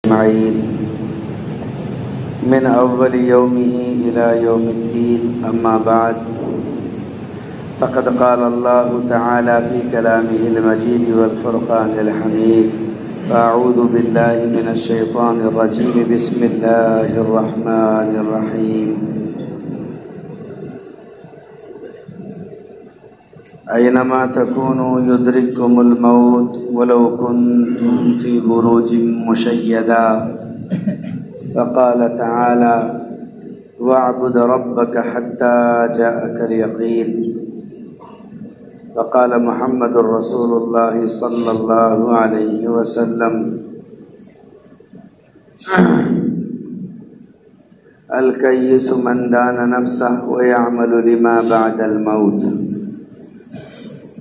أجمعين من أول يومه إلى يوم الدين. أما بعد، فقد قال الله تعالى في كلامه المجيد والفرقان الحميد: أعوذ بالله من الشيطان الرجيم. بسم الله الرحمن الرحيم. أينما تكونوا يدرككم الموت ولو كنتم في بروج مشيدة. فقال تعالى: واعبد ربك حتى جاءك اليقين. وقال محمد رسول الله صلى الله عليه وسلم: الكيس من دان نفسه ويعمل لما بعد الموت،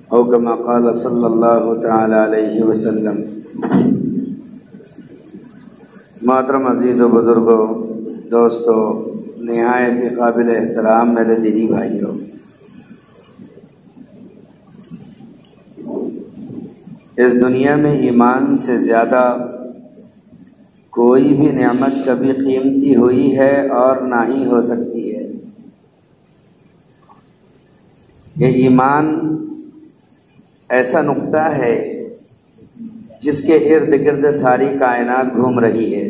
او كما قال صلی اللہ تعالی علیہ وسلم۔ محترم عزیز و بزرگوں، دوستو، نہایت ہی قابل احترام میرے دینی بھائیوں، اس دنیا میں ایمان سے زیادہ کوئی بھی نعمت کبھی قیمتی ہوئی ہے اور نہ ہی ہو سکتی ہے۔ یہ ایمان ایسا نقطہ ہے جس کے ارد گرد ساری کائنات گھوم رہی ہے۔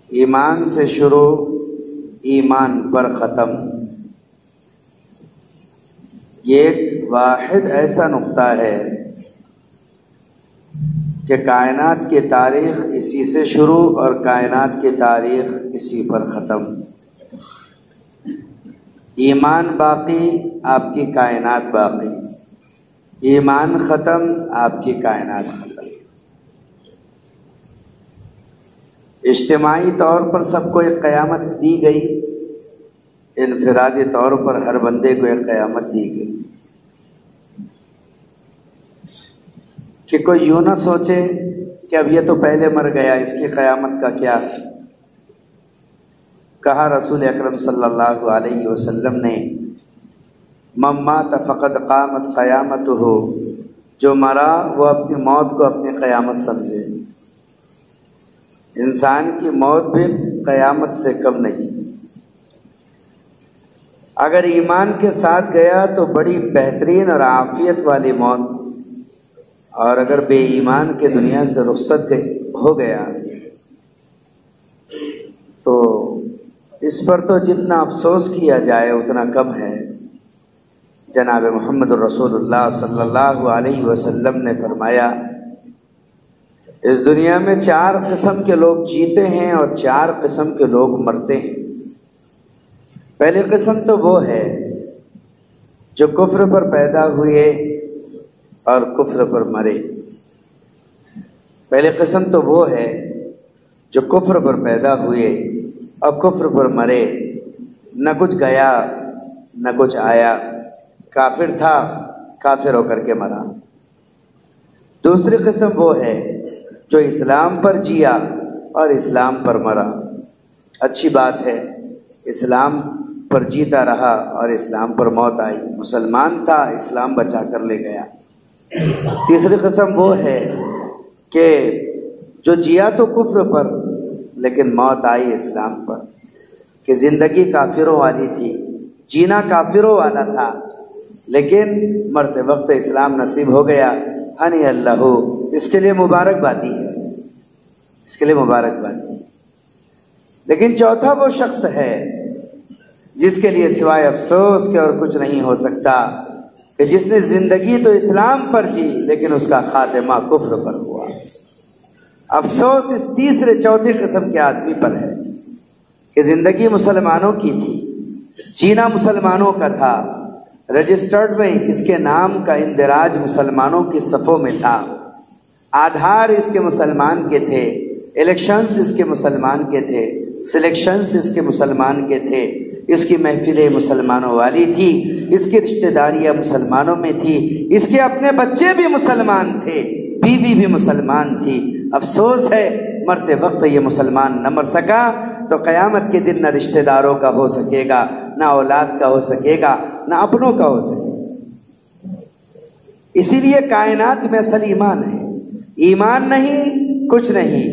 ایمان سے شروع، ایمان پر ختم۔ یہ ایک واحد ایسا نقطہ ہے کہ کائنات کی تاریخ اسی سے شروع اور کائنات کی تاریخ اسی پر ختم۔ ایمان باقی، آپ کی کائنات باقی۔ ایمان ختم، آپ کی کائنات ختم۔ اجتماعی طور پر سب کو ایک قیامت دی گئی، انفرادی طور پر ہر بندے کو ایک قیامت دی گئی کہ کوئی یوں نہ سوچے کہ اب یہ تو پہلے مر گیا، اس کی قیامت کا کیا۔ کہا رسول اکرم صلی اللہ علیہ وسلم نے: من مات فقد قامت قیامتہ، جو مرا وہ اپنی موت کو اپنی قیامت سمجھے۔ انسان کی موت بھی قیامت سے کم نہیں۔ اگر ایمان کے ساتھ گیا تو بڑی بہترین اور عافیت والی موت، اور اگر بے ایمان کے دنیا سے رخصت ہو گیا تو اس پر تو جتنا افسوس کیا جائے اتنا کم ہے۔ جناب محمد رسول اللہ صلی اللہ علیہ وسلم نے فرمایا: اس دنیا میں 4 قسم کے لوگ جیتے ہیں اور 4 قسم کے لوگ مرتے ہیں۔ پہلی قسم تو وہ ہے جو کفر پر پیدا ہوئے اور کفر پر مرے۔ پہلی قسم تو وہ ہے جو کفر پر پیدا ہوئے اور کفر پر مرے، نہ کچھ گیا نہ کچھ آیا، کافر تھا، کافر ہو کر کے مرا۔ دوسری قسم وہ ہے جو اسلام پر جیا اور اسلام پر مرا۔ اچھی بات ہے، اسلام پر جیتا رہا اور اسلام پر موت آئی، مسلمان تھا، اسلام بچا کر لے گیا۔ تیسری قسم وہ ہے کہ جو جیا تو کفر پر لیکن موت آئی اسلام پر، کہ زندگی کافروں والی تھی، جینا کافروں والا تھا، لیکن مرتے وقت اسلام نصیب ہو گیا۔ ہنی اللہ، اس کے لیے مبارکبادی ہے، اس کے لیے مبارکبادی ہے۔ لیکن چوتھا وہ شخص ہے جس کے لیے سوائے افسوس کے اور کچھ نہیں ہو سکتا، کہ جس نے زندگی تو اسلام پر جی لیکن اس کا خاتمہ کفر پر ہوا۔ افسوس اس تیسرے چوتھی قسم کے آدمی پر ہے کہ زندگی مسلمانوں کی تھی، جینا مسلمانوں کا تھا، رجسٹرڈ میں اس کے نام کا اندراج مسلمانوں کی صفوں میں تھا، آدھار اس کے مسلمان کے تھے، الیکشنز اس کے مسلمان کے تھے، سلیکشنز اس کے مسلمان کے تھے، اس کی محفلیں مسلمانوں والی تھی، اس کی رشتہ داریاں مسلمانوں میں تھی، اس کے اپنے بچے بھی مسلمان تھے، بیوی بھی مسلمان تھی۔ افسوس ہے مرتے وقت یہ مسلمان نہ مر سکا، تو قیامت کے دن نہ رشتہ داروں کا ہو سکے گا، نہ اولاد کا ہو سکے گا، نہ اپنوں کا ہو سکے گا۔ اسی لیے کائنات میں اصل ایمان ہے۔ ایمان نہیں کچھ نہیں،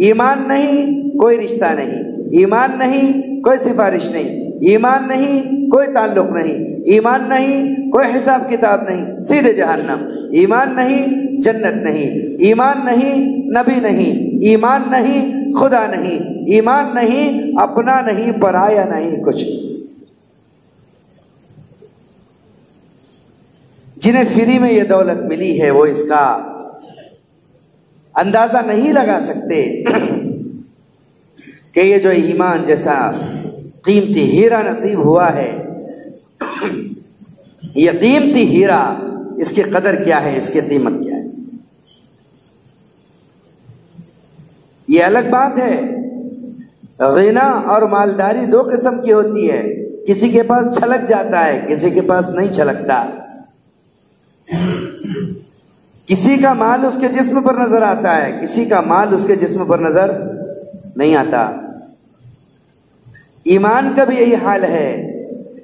ایمان نہیں کوئی رشتہ نہیں، ایمان نہیں کوئی سفارش نہیں، ایمان نہیں کوئی تعلق نہیں، ایمان نہیں کوئی حساب کتاب نہیں، سیدھے جہنم، ایمان نہیں جنت نہیں، ایمان نہیں نبی نہیں، ایمان نہیں خدا نہیں، ایمان نہیں اپنا نہیں پرایا نہیں کچھ۔ جنہیں فری میں یہ دولت ملی ہے وہ اس کا اندازہ نہیں لگا سکتے کہ یہ جو ایمان جیسا قیمتی ہیرا نصیب ہوا ہے، یہ قیمتی ہیرا، اس کی قدر کیا ہے، اس کی قیمت کیا ہے۔ یہ الگ بات ہے، غنا اور مالداری دو قسم کی ہوتی ہے، کسی کے پاس چھلک جاتا ہے، کسی کے پاس نہیں چھلکتا۔ کسی کا مال اس کے جسم پر نظر آتا ہے، کسی کا مال اس کے جسم پر نظر نہیں آتا۔ ایمان کا بھی یہی حال ہے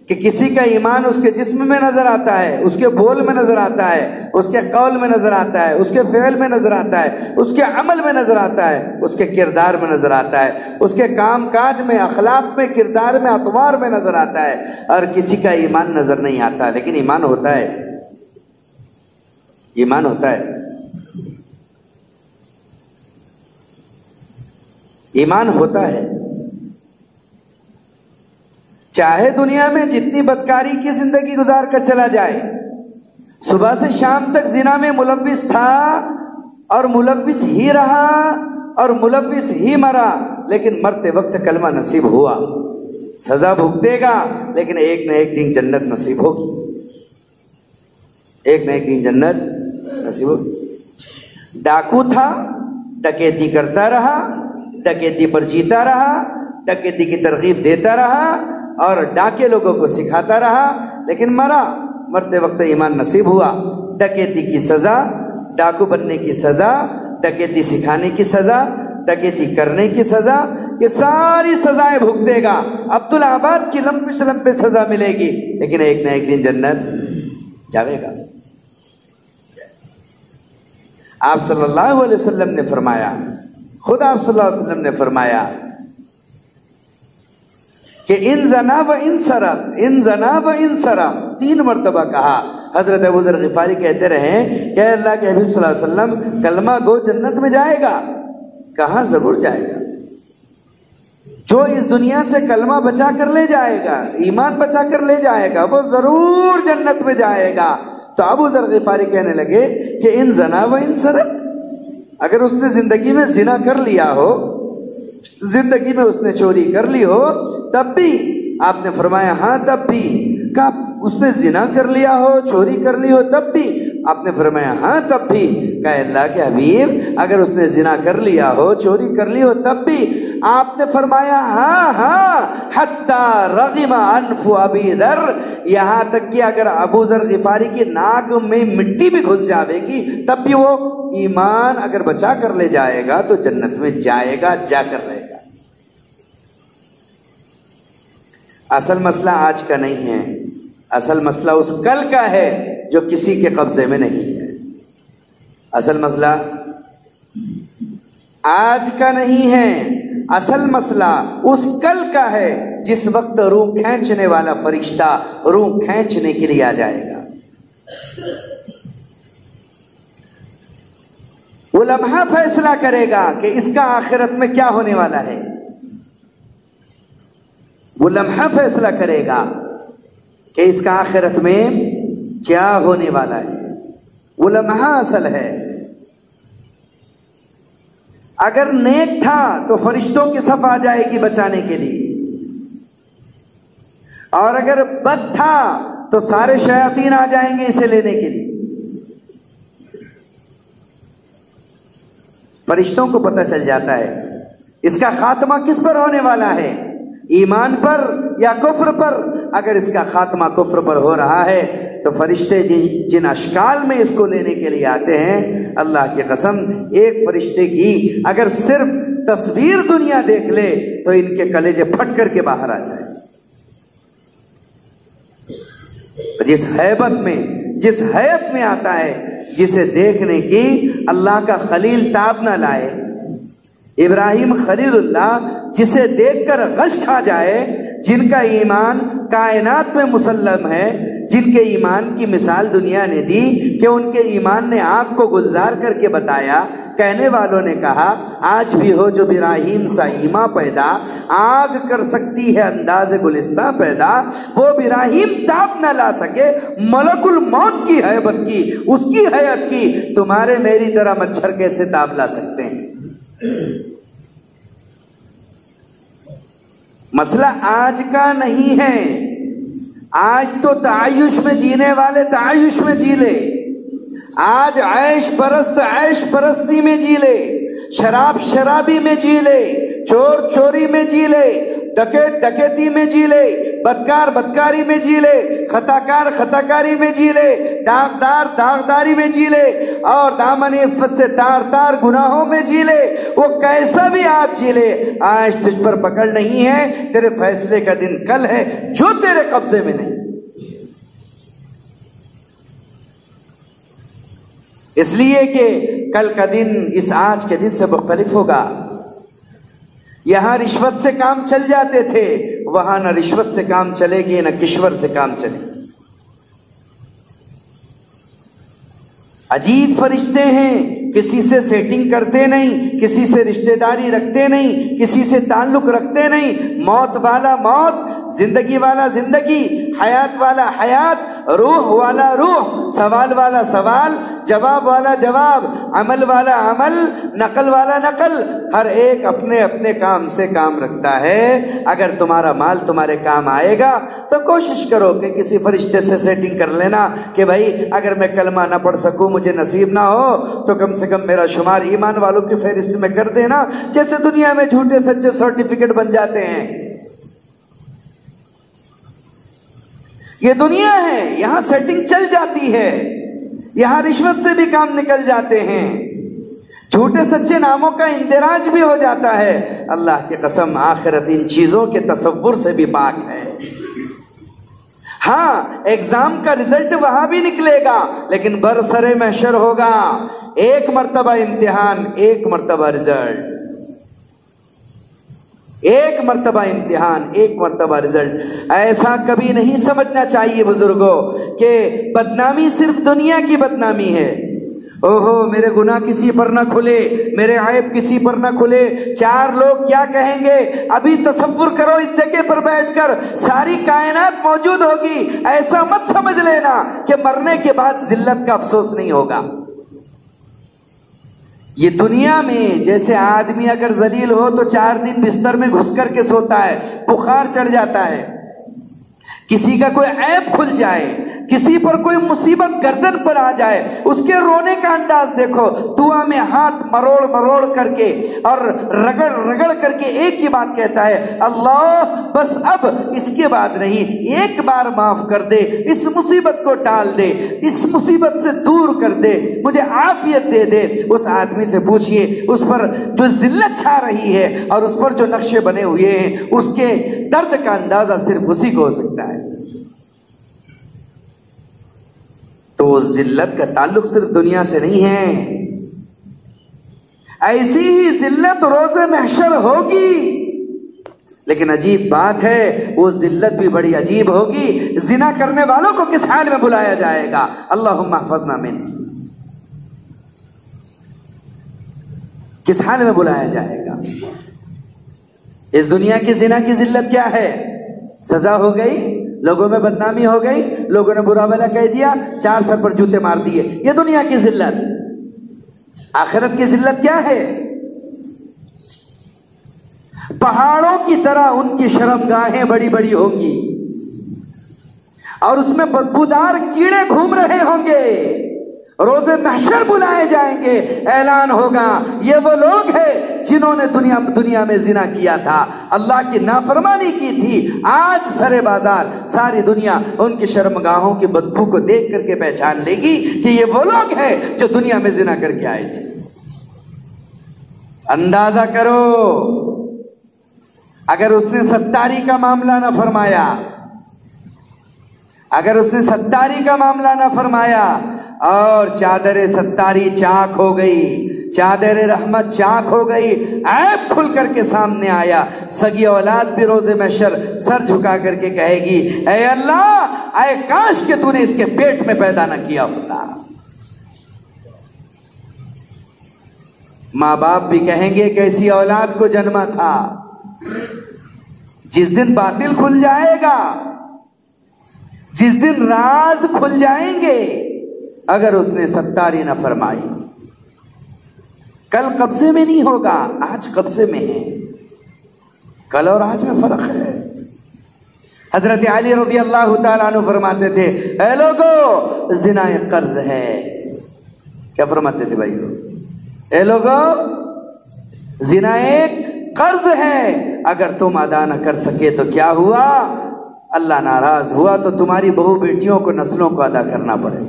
کہ کسی کا ایمان اس کے جسم میں نظر آتا ہے، اس کے بول میں نظر آتا ہے، اس کے قول میں نظر آتا ہے، اس کے فعل میں نظر آتا ہے، اس کے عمل میں نظر آتا ہے، اس کے کردار میں نظر آتا ہے، اس کے کام کاج میں، اخلاق میں، کردار میں، اطوار میں نظر آتا ہے۔ اور کسی کا ایمان نظر نہیں آتا، لیکن ایمان ہوتا ہے، ایمان ہوتا ہے، ایمان ہوتا ہے۔ چاہے دنیا میں جتنی بدکاری کی زندگی گزار کر چلا جائے، صبح سے شام تک زنا میں ملوث تھا اور ملوث ہی رہا اور ملوث ہی مرا، لیکن مرتے وقت کلمہ نصیب ہوا، سزا بھگتے گا، لیکن ایک نہ ایک دن جنت نصیب ہوگی، ایک نہ ایک دن جنت نصیب ہوگی۔ ڈاکو تھا، ڈکیتی کرتا رہا، ڈکیتی پر جیتا رہا، ڈکیتی کی ترغیب دیتا رہا اور ڈاکے لوگوں کو سکھاتا رہا، لیکن مرا، مرتے وقت ایمان نصیب ہوا۔ ڈکیتی کی سزا، ڈاکو بننے کی سزا، ڈکیتی سکھانے کی سزا، ڈکیتی کرنے کی سزا، یہ ساری سزائیں بھگتے گا۔ عبدالآباد کی لمبی سے لمبی سزا ملے گی، لیکن ایک نہ ایک دن جنت جاوے گا۔ آپ صلی اللہ علیہ وسلم نے فرمایا، خود آپ صلی اللہ علیہ وسلم نے فرمایا کہ ان زنا و ان سرق، ان زنا و ان سرق، 3 مرتبہ کہا۔ حضرت ابو ذر غفاری کہتے رہے کہ اے اللہ کے حبیب صلی اللہ علیہ وسلم، کلمہ گو جنت میں جائے گا؟ کہاں، ضرور جائے گا۔ جو اس دنیا سے کلمہ بچا کر لے جائے گا، ایمان بچا کر لے جائے گا، وہ ضرور جنت میں جائے گا۔ تو ابو ذر غفاری کہنے لگے کہ ان زنا و ان سرق، اگر اس نے زندگی میں زنا کر لیا ہو، زندگی میں اس نے چوری کر لی ہو، تب بھی؟ آپ نے فرمایا ہاں تب بھی۔ کہا اس نے زنا کر لیا ہو، چوری کر لی ہو، تب بھی؟ آپ نے فرمایا ہاں تب بھی۔ کہا اللہ کے حبیب، اگر اس نے زنا کر لیا ہو، چوری کر لی ہو، تب بھی؟ آپ نے فرمایا ہاں ہاں، حتی رغم انف ابی ذر، یہاں تک کہ اگر ابو ذر غفاری کی ناک میں مٹی بھی گھس جاوے گی، تب بھی وہ ایمان اگر بچا کر لے جائے گا تو جنت میں جائے گا، جا کر رہے گا۔ اصل مسئلہ آج کا نہیں ہے، اصل مسئلہ اس کل کا ہے جو کسی کے قبضے میں نہیں ہے۔ اصل مسئلہ آج کا نہیں ہے، اصل مسئلہ اس کل کا ہے جس وقت روح کھینچنے والا فرشتہ روح کھینچنے کے لیے آ جائے گا۔ وہ لمحہ فیصلہ کرے گا کہ اس کا آخرت میں کیا ہونے والا ہے، وہ لمحہ فیصلہ کرے گا کہ اس کا آخرت میں کیا ہونے والا ہے، وہ لمحہ اصل ہے۔ اگر نیک تھا تو فرشتوں کی صف آ جائے گی بچانے کے لیے، اور اگر بد تھا تو سارے شیاطین آ جائیں گے اسے لینے کے لیے۔ فرشتوں کو پتہ چل جاتا ہے اس کا خاتمہ کس پر ہونے والا ہے، ایمان پر یا کفر پر۔ اگر اس کا خاتمہ کفر پر ہو رہا ہے تو فرشتے جن اشکال میں اس کو لینے کے لیے آتے ہیں، اللہ کی قسم، ایک فرشتے کی اگر صرف تصویر دنیا دیکھ لے تو ان کے کلیجے پھٹ کر کے باہر آ جائے۔ جس ہیبت میں آتا ہے، جسے دیکھنے کی اللہ کا خلیل تاب نہ لائے، ابراہیم خلیل اللہ جسے دیکھ کر غش کھا جائے، جن کا ایمان کائنات میں مسلم ہے، جن کے ایمان کی مثال دنیا نے دی کہ ان کے ایمان نے آگ کو گلزار کر کے بتایا۔ کہنے والوں نے کہا آج بھی ہو جو ابراہیم سا ایمان پیدا، آگ کر سکتی ہے انداز گلستہ پیدا۔ وہ ابراہیم تاب نہ لا سکے ملک الموت کی ہیبت کی، اس کی حیت کی، تمہارے میری طرح مچھر کیسے تاب لا سکتے ہیں؟ مسئلہ آج کا نہیں ہے، آج تو تعیش میں جینے والے تعیش میں جی لے، آج عیش پرست عیش پرستی میں جی لے، شراب شرابی میں جی لے، چور چوری میں جی لے، ڈکیت ڈکیتی میں جی لے، بدکار بدکاری میں جی لے، خطاکار خطاکاری میں جی لے، داغدار داغداری میں جی لے، اور دامن عفت سے تار تار گناہوں میں جی لے۔ وہ کیسا بھی آج جی لے، آج تجھ پر پکڑ نہیں ہے، تیرے فیصلے کا دن کل ہے جو تیرے قبضے میں نہیں۔ اس لیے کہ کل کا دن اس آج کے دن سے مختلف ہوگا۔ یہاں رشوت سے کام چل جاتے تھے، وہاں نہ رشوت سے کام چلے گی نہ کشور سے کام چلے گی۔ عجیب فرشتے ہیں، کسی سے سیٹنگ کرتے نہیں، کسی سے رشتہ داری رکھتے نہیں، کسی سے تعلق رکھتے نہیں۔ موت والا موت، زندگی والا زندگی، حیات والا حیات، روح والا روح، سوال والا سوال، جواب والا جواب، عمل والا عمل، نقل والا نقل، ہر ایک اپنے اپنے کام سے کام رکھتا ہے۔ اگر تمہارا مال تمہارے کام آئے گا تو کوشش کرو کہ کسی فرشتے سے سیٹنگ کر لینا کہ بھائی اگر میں کلمہ نہ پڑھ سکوں، مجھے نصیب نہ ہو، تو کم سے کم میرا شمار ایمان والوں کی فہرست میں کر دینا، جیسے دنیا میں جھوٹے سچے سرٹیفکیٹ بن جاتے ہیں۔ یہ دنیا ہے، یہاں سیٹنگ چل جاتی ہے، یہاں رشوت سے بھی کام نکل جاتے ہیں، جھوٹے سچے ناموں کا اندراج بھی ہو جاتا ہے۔ اللہ کی قسم آخرت ان چیزوں کے تصور سے بھی پاک ہے۔ ہاں ایگزام کا رزلٹ وہاں بھی نکلے گا، لیکن برسر محشر ہوگا، ایک مرتبہ امتحان، ایک مرتبہ رزلٹ، ایک مرتبہ امتحان، ایک مرتبہ رزلٹ۔ ایسا کبھی نہیں سمجھنا چاہیے بزرگوں کہ بدنامی صرف دنیا کی بدنامی ہے۔ اوہو میرے گناہ کسی پر نہ کھلے، میرے عیب کسی پر نہ کھلے، چار لوگ کیا کہیں گے۔ ابھی تصور کرو اس جگہ پر بیٹھ کر ساری کائنات موجود ہوگی، ایسا مت سمجھ لینا کہ مرنے کے بعد ذلت کا افسوس نہیں ہوگا۔ یہ دنیا میں جیسے آدمی اگر ذلیل ہو تو 4 دن بستر میں گھس کر کے سوتا ہے، بخار چڑھ جاتا ہے، کسی کا کوئی عیب کھل جائے، کسی پر کوئی مصیبت گردن پر آ جائے، اس کے رونے کا انداز دیکھو، دعا میں ہاتھ مروڑ مروڑ کر کے اور رگڑ رگڑ کر کے ایک ہی بات کہتا ہے، اللہ بس اب اس کے بعد نہیں، ایک بار معاف کر دے، اس مصیبت کو ٹال دے، اس مصیبت سے دور کر دے، مجھے عافیت دے دے۔ اس آدمی سے پوچھئے اس پر جو ذلت چھا رہی ہے اور اس پر جو نقشے بنے ہوئے ہیں، اس کے درد کا اندازہ صرف اسی کو ہو سکتا ہے۔ تو ذلت کا تعلق صرف دنیا سے نہیں ہے، ایسی ہی ذلت روز محشر ہوگی، لیکن عجیب بات ہے وہ ذلت بھی بڑی عجیب ہوگی۔ زنا کرنے والوں کو کس حال میں بلایا جائے گا؟ اللہم احفظنا من، کس حال میں بلایا جائے گا؟ اس دنیا کی زنا کی ذلت کیا ہے؟ سزا ہو گئی، لوگوں میں بدنامی ہو گئی، لوگوں نے برا بھلا کہہ دیا، 4 سر پر جوتے مار دیے، یہ دنیا کی ذلت۔ آخرت کی ذلت کیا ہے؟ پہاڑوں کی طرح ان کی شرمگاہیں بڑی بڑی ہوں گی اور اس میں بدبودار کیڑے گھوم رہے ہوں گے، روز محشر بلائے جائیں گے، اعلان ہوگا یہ وہ لوگ ہیں جنہوں نے دنیا میں زنا کیا تھا، اللہ کی نافرمانی کی تھی، آج سرے بازار ساری دنیا ان کی شرمگاہوں کی بدبو کو دیکھ کر کے پہچان لے گی کہ یہ وہ لوگ ہیں جو دنیا میں زنا کر کے آئے تھے۔ اندازہ کرو اگر اس نے 70 کا معاملہ نہ فرمایا، اگر اس نے 70 کا معاملہ نہ فرمایا اور چادر 70 چاک ہو گئی، چادر رحمت چاک ہو گئی، عیب کھل کر کے سامنے آیا۔ سگی اولاد بھی روز محشر سر جھکا کر کے کہے گی اے اللہ، اے کاش کہ تو نے اس کے پیٹ میں پیدا نہ کیا ہوتا۔ ماں باپ بھی کہیں گے کہ ایسی اولاد کو جنما تھا۔ جس دن باطل کھل جائے گا، جس دن راز کھل جائیں گے، اگر اس نے ستاری نہ فرمائی، کل قبضے میں نہیں ہوگا، آج قبضے میں ہے۔ کل اور آج میں فرق ہے۔ حضرت علی رضی اللہ تعالیٰ عنہ فرماتے تھے اے لوگو، زنا ایک قرض ہے۔ کیا فرماتے تھے بھائی؟ اے لوگو، زنا ایک قرض ہے، اگر تم ادا نہ کر سکے تو کیا ہوا؟ اللہ ناراض ہوا تو تمہاری بہو بیٹیوں کو، نسلوں کو ادا کرنا پڑے۔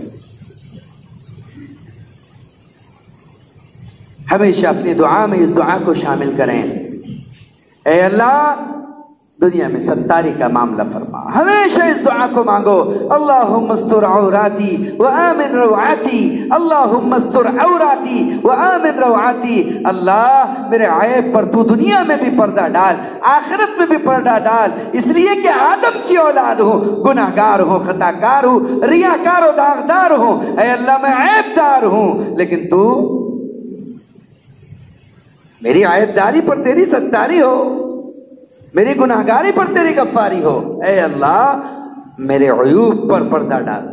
ہمیشہ اپنی دعا میں اس دعا کو شامل کریں، اے اللہ دنیا میں ستاری کا معاملہ فرما۔ ہمیشہ اس دعا کو مانگو، اللہم استر عوراتی وآمن روعاتی، اللہم استر عوراتی وآمن روعاتی۔ اللہ میرے عیب پر تو دنیا میں بھی پردہ ڈال، آخرت میں بھی پردہ ڈال، اس لیے کہ آدم کی اولاد ہوں، گناہگار ہوں، خطا کار ہوں، ریاکار و داغدار ہوں۔ اے اللہ میں عیب دار ہوں، لیکن تو میری عیب داری پر تیری ستاری ہو، میری گناہگاری پر تیری غفاری ہو۔ اے اللہ میرے عیوب پر پردہ ڈال۔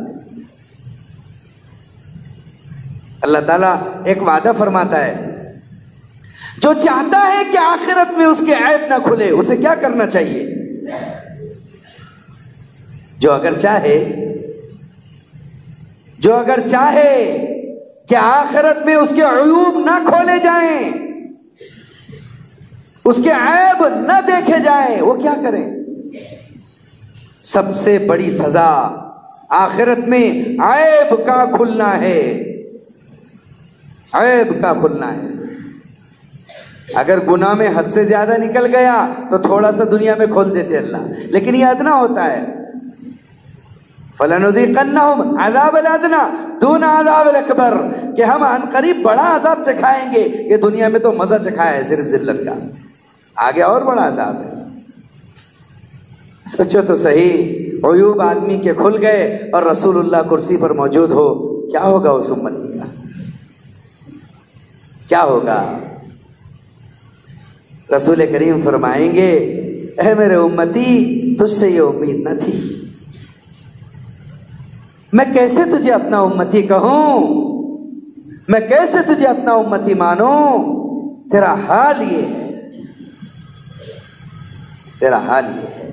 اللہ تعالیٰ ایک وعدہ فرماتا ہے، جو چاہتا ہے کہ آخرت میں اس کے عیب نہ کھلے، اسے کیا کرنا چاہیے؟ جو اگر چاہے کہ آخرت میں اس کے عیوب نہ کھولے جائیں، اس کے عیب نہ دیکھے جائیں، وہ کیا کریں؟ سب سے بڑی سزا آخرت میں عیب کا کھلنا ہے، عیب کا کھلنا ہے۔ اگر گناہ میں حد سے زیادہ نکل گیا تو تھوڑا سا دنیا میں کھول دیتے اللہ، لیکن یہ ادنا ہوتا ہے۔ فَلَنُذِيقَنَّهُمْ عَذَابَ الْأَدْنَىٰ دُونَ عَذَابِ الْأَكْبَرِ، کہ ہم عنقریب بڑا عذاب چکھائیں گے۔ یہ دنیا میں تو مزہ چکھایا ہے صرف ذلت کا، آگے اور بڑا عذاب ہے۔ سوچو تو صحیح، عیوب آدمی کے کھل گئے اور رسول اللہ کرسی پر موجود ہو، کیا ہوگا اس امتی کا؟ کیا ہوگا؟ رسول کریم فرمائیں گے اے میرے امتی، تجھ سے یہ امید نہ تھی، میں کیسے تجھے اپنا امتی کہوں، میں کیسے تجھے اپنا امتی مانوں؟ تیرا حال یہ ہے، تیرا حال یہ ہے۔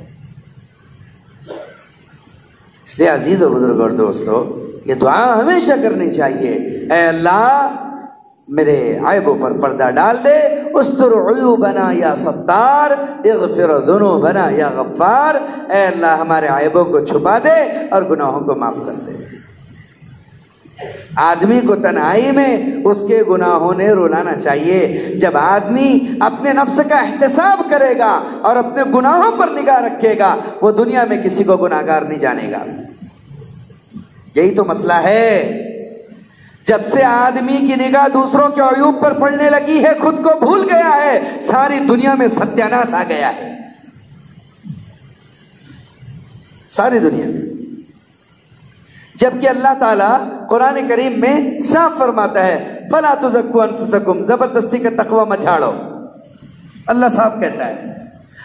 اس لیے عزیز و بزرگ اور دوستو، یہ دعا ہمیشہ کرنی چاہیے، اے اللہ میرے عیبوں پر پردہ ڈال دے، استر عیوبنا یا ستار، اغفر ذنوبنا یا غفار۔ اے اللہ ہمارے عیبوں کو چھپا دے اور گناہوں کو معاف کر دے۔ آدمی کو تنہائی میں اس کے گناہوں نے رلانا چاہیے۔ جب آدمی اپنے نفس کا احتساب کرے گا اور اپنے گناہوں پر نگاہ رکھے گا، وہ دنیا میں کسی کو گناہگار نہیں جانے گا۔ یہی تو مسئلہ ہے، جب سے آدمی کی نگاہ دوسروں کے عیوب پر پڑنے لگی ہے، خود کو بھول گیا ہے، ساری دنیا میں ستیاناس آ گیا ہے، ساری دنیا میں۔ جبکہ اللہ تعالیٰ قرآن کریم میں صاف فرماتا ہے فَلَا تُزَكُّوا أَنفُسَكُمْ، زبردستی کا تقوی مت جھاڑو۔ اللہ صاف کہتا ہے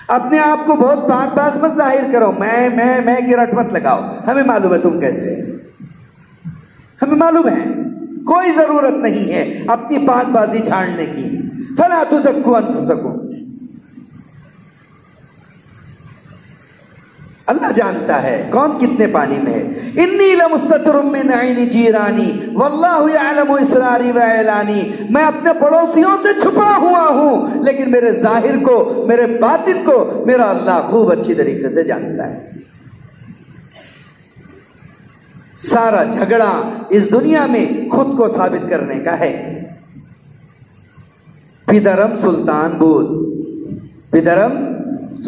اپنے آپ کو بہت پاک باز مت ظاہر کرو، میں کی رٹ مت لگاؤ، ہمیں معلوم ہے تم کیسے، ہمیں معلوم ہے، کوئی ضرورت نہیں ہے اپنی پاک بازی جھاڑنے کی۔ فَلَا تُزَكُّوا أَنفُسَكُمْ، اللہ جانتا ہے کون کتنے پانی میں ہے۔ انی لمستتر من عین جیرانی واللہ یعلم اسراری و اعلانی، میں اپنے پڑوسیوں سے چھپا ہوا ہوں، لیکن میرے ظاہر کو، میرے باطن کو میرا اللہ خوب اچھی طریقے سے جانتا ہے۔ سارا جھگڑا اس دنیا میں خود کو ثابت کرنے کا ہے۔ پدرم سلطان بود، پدرم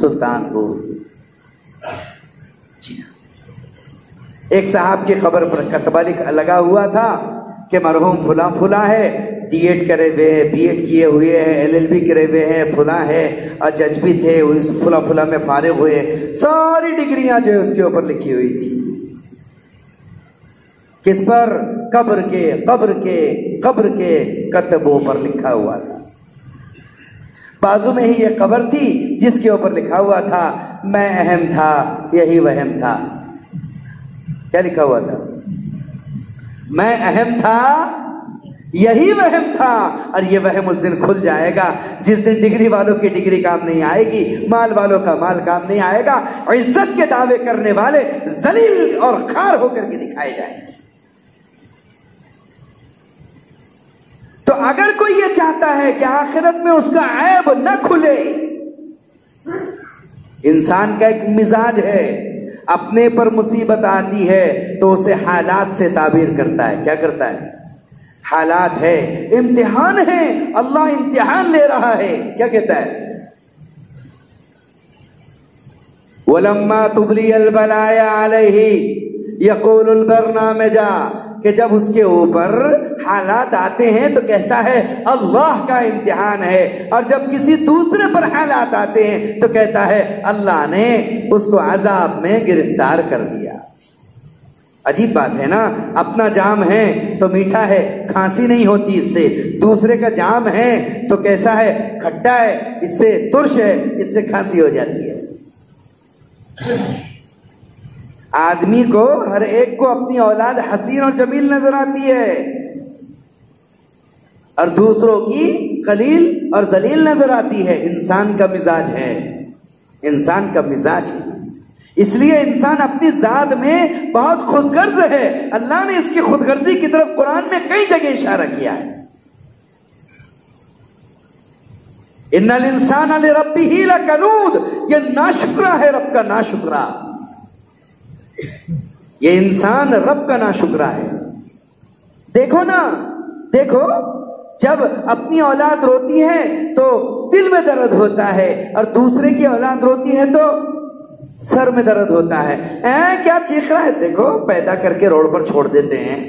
سلطان بود۔ ایک صاحب کی خبر پر کتبہ لگا ہوا تھا کہ مرحوم فلاں فلاں ہے، ٹی ایڈ کرے ہوئے ہیں، بی ایڈ کیے ہوئے ہیں، LLB کرے ہوئے ہیں، فلاں ہے اور جج بھی تھے، اس فلاں میں فارغ ہوئے، ساری ڈگریاں جو ہے اس کے اوپر لکھی ہوئی تھی. کس پر؟ قبر کے کتبوں پر لکھا ہوا تھا. بازو میں ہی یہ قبر تھی جس کے اوپر لکھا ہوا تھا میں اہم تھا یہی وہم تھا. کیا لکھا ہوا تھا؟ میں اہم تھا یہی وہم تھا. اور یہ وہم اس دن کھل جائے گا جس دن ڈگری والوں کی ڈگری کام نہیں آئے گی، مال والوں کا مال کام نہیں آئے گا، عزت کے دعوے کرنے والے ذلیل اور خوار ہو کر کے دکھائے جائیں گے. تو اگر کوئی یہ چاہتا ہے کہ آخرت میں اس کا عیب نہ کھلے، انسان کا ایک مزاج ہے، اپنے پر مصیبت آتی ہے تو اسے حالات سے تعبیر کرتا ہے. کیا کرتا ہے؟ حالات ہے، امتحان ہے، اللہ امتحان لے رہا ہے. کیا کہتا ہے؟ وَلَمَّا تُبْلِيَ الْبَلَايَا عَلَيْهِ يَقُولُ الْبَرْنَامِجَ، کہ جب اس کے اوپر حالات آتے ہیں تو کہتا ہے اللہ کا امتحان ہے، اور جب کسی دوسرے پر حالات آتے ہیں تو کہتا ہے اللہ نے اس کو عذاب میں گرفتار کر دیا. عجیب بات ہے نا، اپنا جام ہے تو میٹھا ہے، کھانسی نہیں ہوتی اس سے. دوسرے کا جام ہے تو کیسا ہے؟ کھٹا ہے، اس سے ترش ہے، اس سے کھانسی ہو جاتی ہے. آدمی کو، ہر ایک کو اپنی اولاد حسین اور جمیل نظر آتی ہے، اور دوسروں کی قلیل اور ذلیل نظر آتی ہے. انسان کا مزاج ہے، انسان کا مزاج ہے. اس لیے انسان اپنی ذات میں بہت خود غرض ہے. اللہ نے اس کی خود غرضی کی طرف قرآن میں کئی جگہ اشارہ کیا ہے. ان الانسان لربہ لکنود، یہ ناشکرا ہے، رب کا ناشکرا. یہ انسان رب کا ناشکرا ہے. دیکھو نا، دیکھو جب اپنی اولاد روتی ہے تو دل میں درد ہوتا ہے، اور دوسرے کی اولاد روتی ہے تو سر میں درد ہوتا ہے. کیا چیخ رہا ہے؟ دیکھو پیدا کر کے روڈ پر چھوڑ دیتے ہیں،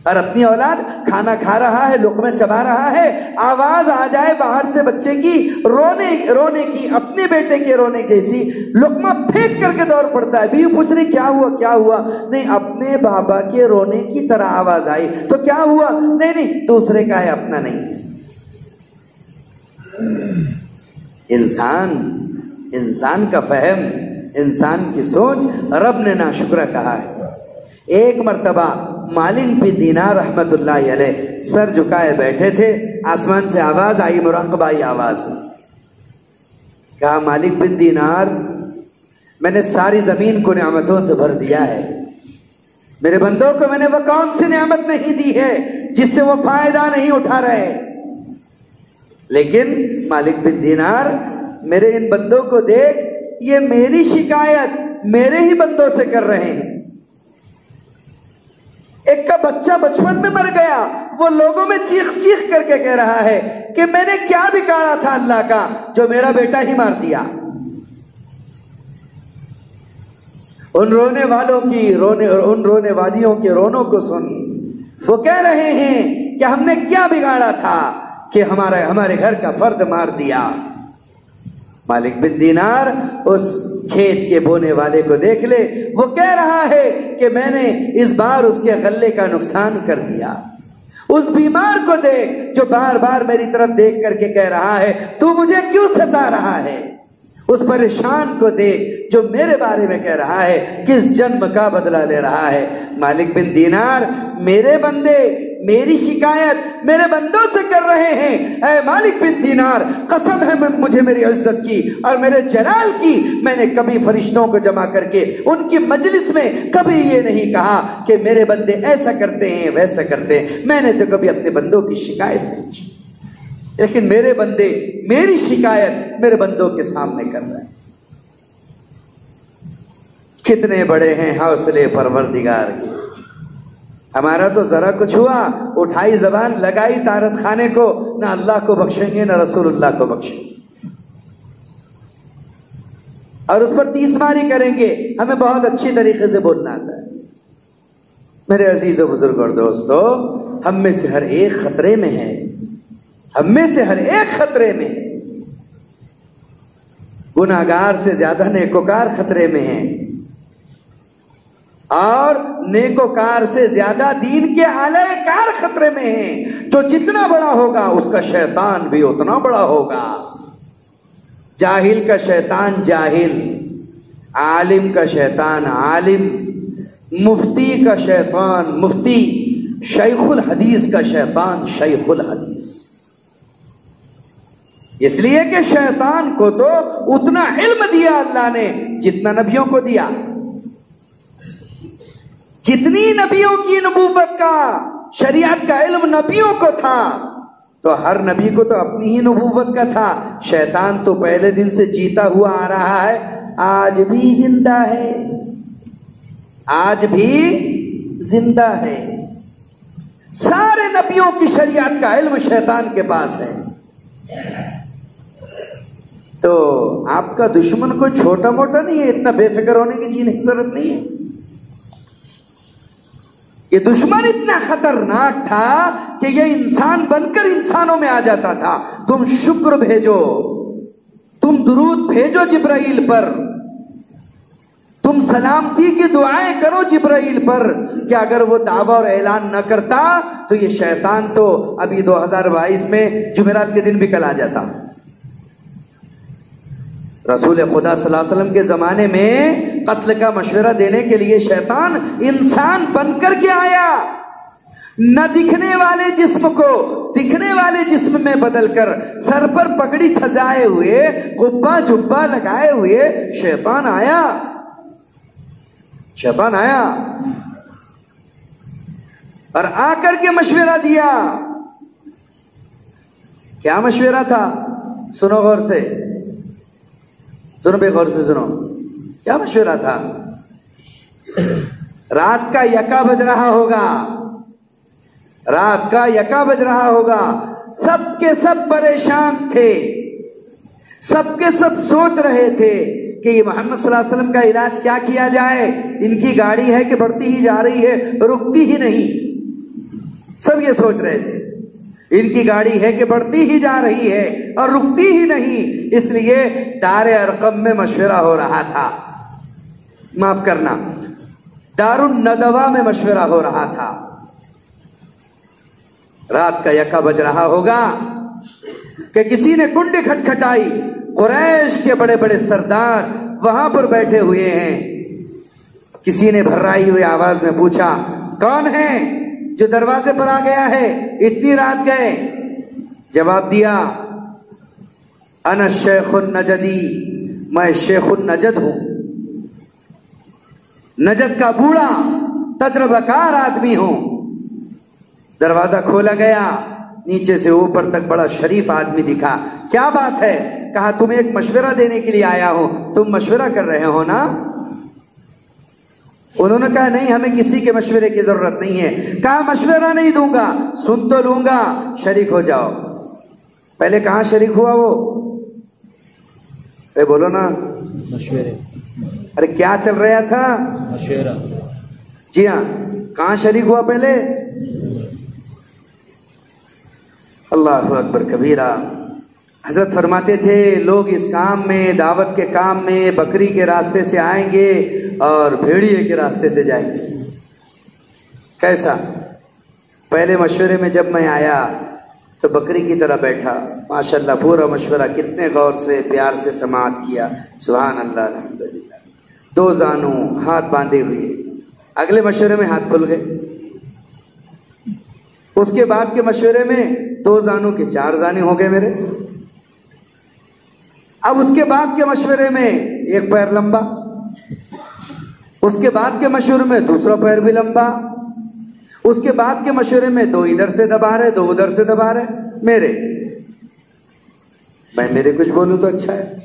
اور اپنی اولاد کھانا کھا رہا ہے، لقمے چبا رہا ہے، آواز آ جائے باہر سے بچے کی رونے کی، اپنے بیٹے کے رونے جیسی، لقمہ پھینک کر کے دوڑ پڑتا ہے. بیوی پوچھ رہی کیا ہوا کیا ہوا؟ نہیں، اپنے بابا کے رونے کی طرح آواز آئی تو کیا ہوا؟ نہیں دوسرے کا ہے، اپنا نہیں. انسان کا فہم، انسان کی سوچ رب نے ناشکرا کہا ہے. ایک مرتبہ مالک بن دینار رحمت اللہ علیہ سر جھکائے بیٹھے تھے، آسمان سے آواز آئی، مراقبائی آواز. کہا مالک بن دینار، میں نے ساری زمین کو نعمتوں سے بھر دیا ہے، میرے بندوں کو میں نے وہ کون سی نعمت نہیں دی ہے جس سے وہ فائدہ نہیں اٹھا رہے. لیکن مالک بن دینار، میرے ان بندوں کو دیکھ، یہ میری شکایت میرے ہی بندوں سے کر رہے ہیں. ایک کا بچہ بچپن میں مر گیا، وہ لوگوں میں چیخ چیخ کر کے کہہ رہا ہے کہ میں نے کیا بگاڑا تھا اللہ کا جو میرا بیٹا ہی مار دیا. ان رونے والوں کی ان رونے والیوں کے رونوں کو سن. وہ کہہ رہے ہیں کہ ہم نے کیا بگاڑا تھا کہ ہمارے گھر کا فرد مار دیا. مالک بن دینار اس کھیت کے بونے والے کو دیکھ لے، وہ کہہ رہا ہے کہ میں نے اس بار اس کے غلے کا نقصان کر دیا. اس بیمار کو دیکھ جو بار بار میری طرف دیکھ کر کے کہہ رہا ہے تو مجھے کیوں ستا رہا ہے. اس پریشان کو دیکھ جو میرے بارے میں کہہ رہا ہے کس جنم کا بدلہ لے رہا ہے. مالک بن دینار، میرے بندے میری شکایت میرے بندوں سے کر رہے ہیں. اے مالک بن دینار، قسم ہے مجھے میری عزت کی اور میرے جلال کی، میں نے کبھی فرشتوں کو جمع کر کے ان کی مجلس میں کبھی یہ نہیں کہا کہ میرے بندے ایسا کرتے ہیں ویسا کرتے ہیں. میں نے تو کبھی اپنے بندوں کی شکایت نہیں کی، لیکن میرے بندے میری شکایت میرے بندوں کے سامنے کر رہے ہیں. کتنے بڑے ہیں حوصلے پروردگار کے. ہمارا تو ذرا کچھ ہوا، اٹھائی زبان لگائی طارت خانے کو، نہ اللہ کو بخشیں گے نہ رسول اللہ کو بخشیں گے، اور اس پر 30 ماری کریں گے. ہمیں بہت اچھی طریقے سے بولنا آتا ہے. میرے عزیز و بزرگ اور دوستو، ہم میں سے ہر ایک خطرے میں ہے، ہم میں سے ہر ایک خطرے میں، گناہگار سے زیادہ نیکوکار خطرے میں ہیں، اور نیکوکار سے زیادہ دین کے اعلی کار خطرے میں ہیں۔ جو جتنا بڑا ہوگا اس کا شیطان بھی اتنا بڑا ہوگا۔ جاہل کا شیطان جاہل، عالم کا شیطان عالم، مفتی کا شیطان مفتی، شیخ الحدیث کا شیطان شیخ الحدیث۔ اس لیے کہ شیطان کو تو اتنا علم دیا اللہ نے جتنا نبیوں کو دیا، جتنی نبیوں کی نبوت کا شریعت کا علم نبیوں کو تھا تو ہر نبی کو تو اپنی ہی نبوت کا تھا۔ شیطان تو پہلے دن سے جیتا ہوا آ رہا ہے، آج بھی زندہ ہے، آج بھی زندہ ہے۔ سارے نبیوں کی شریعت کا علم شیطان کے پاس ہے۔ تو آپ کا دشمن کوئی چھوٹا موٹا نہیں ہے، اتنا بے فکر ہونے کی چیز ضرورت نہیں ہے۔ یہ دشمن اتنا خطرناک تھا کہ یہ انسان بن کر انسانوں میں آ جاتا تھا۔ تم شکر بھیجو، تم درود بھیجو جبرائیل پر، تم سلامتی کی دعائیں کرو جبرائیل پر، کہ اگر وہ دعویٰ اور اعلان نہ کرتا تو یہ شیطان تو ابھی 2022 میں جمعرات کے دن بھی کل آ جاتا۔ رسول خدا صلی اللہ علیہ وسلم کے زمانے میں قتل کا مشورہ دینے کے لیے شیطان انسان بن کر کے آیا، نہ دکھنے والے جسم کو دکھنے والے جسم میں بدل کر، سر پر پگڑی سجائے ہوئے، قبہ جبہ لگائے ہوئے شیطان آیا، شیطان آیا اور آ کر کے مشورہ دیا۔ کیا مشورہ تھا؟ سنو غور سے، سنو بے غور سے سنو، کیا مشورہ تھا؟ رات کا 1 بج رہا ہوگا، رات کا 1 بج رہا ہوگا، سب کے سب پریشان تھے، سب کے سب سوچ رہے تھے کہ یہ محمد صلی اللہ علیہ وسلم کا علاج کیا کیا جائے، ان کی گاڑی ہے کہ بڑھتی ہی جا رہی ہے، رکتی ہی نہیں، سب یہ سوچ رہے تھے ان کی گاڑی ہے کہ بڑھتی ہی جا رہی ہے اور رکتی ہی نہیں۔ اس لیے دار ارقم میں مشورہ ہو رہا تھا، معاف کرنا، دار الندوہ میں مشورہ ہو رہا تھا۔ رات کا 1 بج رہا ہوگا کہ کسی نے کنڈی کھٹکھٹائی، قریش کے بڑے بڑے سردار وہاں پر بیٹھے ہوئے ہیں۔ کسی نے بھرائی ہوئی آواز میں پوچھا، کون ہے جو دروازے پر آ گیا ہے، اتنی رات گئے؟ جواب دیا، انا شیخ النجدی، میں شیخ النجد ہوں، نجد کا بوڑھا تجربہ کار آدمی ہوں۔ دروازہ کھولا گیا، نیچے سے اوپر تک بڑا شریف آدمی دکھا۔ کیا بات ہے؟ کہا تمہیں ایک مشورہ دینے کے لیے آیا ہوں، تم مشورہ کر رہے ہو نا؟ انہوں نے کہا نہیں، ہمیں کسی کے مشورے کی ضرورت نہیں ہے۔ کہا مشورہ نہیں دوں گا، سن تو لوں گا، شریک ہو جاؤ۔ پہلے کہاں شریک ہوا وہ؟ بولو نا، مشورے۔ ارے کیا چل رہا تھا؟ مشورہ۔ جی ہاں، کہاں شریک ہوا پہلے؟ اللہ اکبر کبیرہ۔ حضرت فرماتے تھے لوگ اس کام میں، دعوت کے کام میں بکری کے راستے سے آئیں گے اور بھیڑیے کے راستے سے جائیں گے۔ کیسا؟ پہلے مشورے میں جب میں آیا تو بکری کی طرح بیٹھا، ماشاءاللہ پورا مشورہ کتنے غور سے پیار سے سماعت کیا، سبحان اللہ الحمدللہ، 2 زانوں ہاتھ باندھے ہوئے۔ اگلے مشورے میں ہاتھ کھل گئے، اس کے بعد کے مشورے میں 2 زانوں کے 4 زانے ہو گئے میرے۔ اب اس کے بعد کے مشورے میں 1 پیر لمبا، اس کے بعد کے مشورے میں دوسرا پیر بھی لمبا، اس کے بعد کے مشورے میں 2 ادھر سے دبا رہے، 2 ادھر سے دبا رہے میرے۔ میں میرے کچھ بولوں تو اچھا ہے،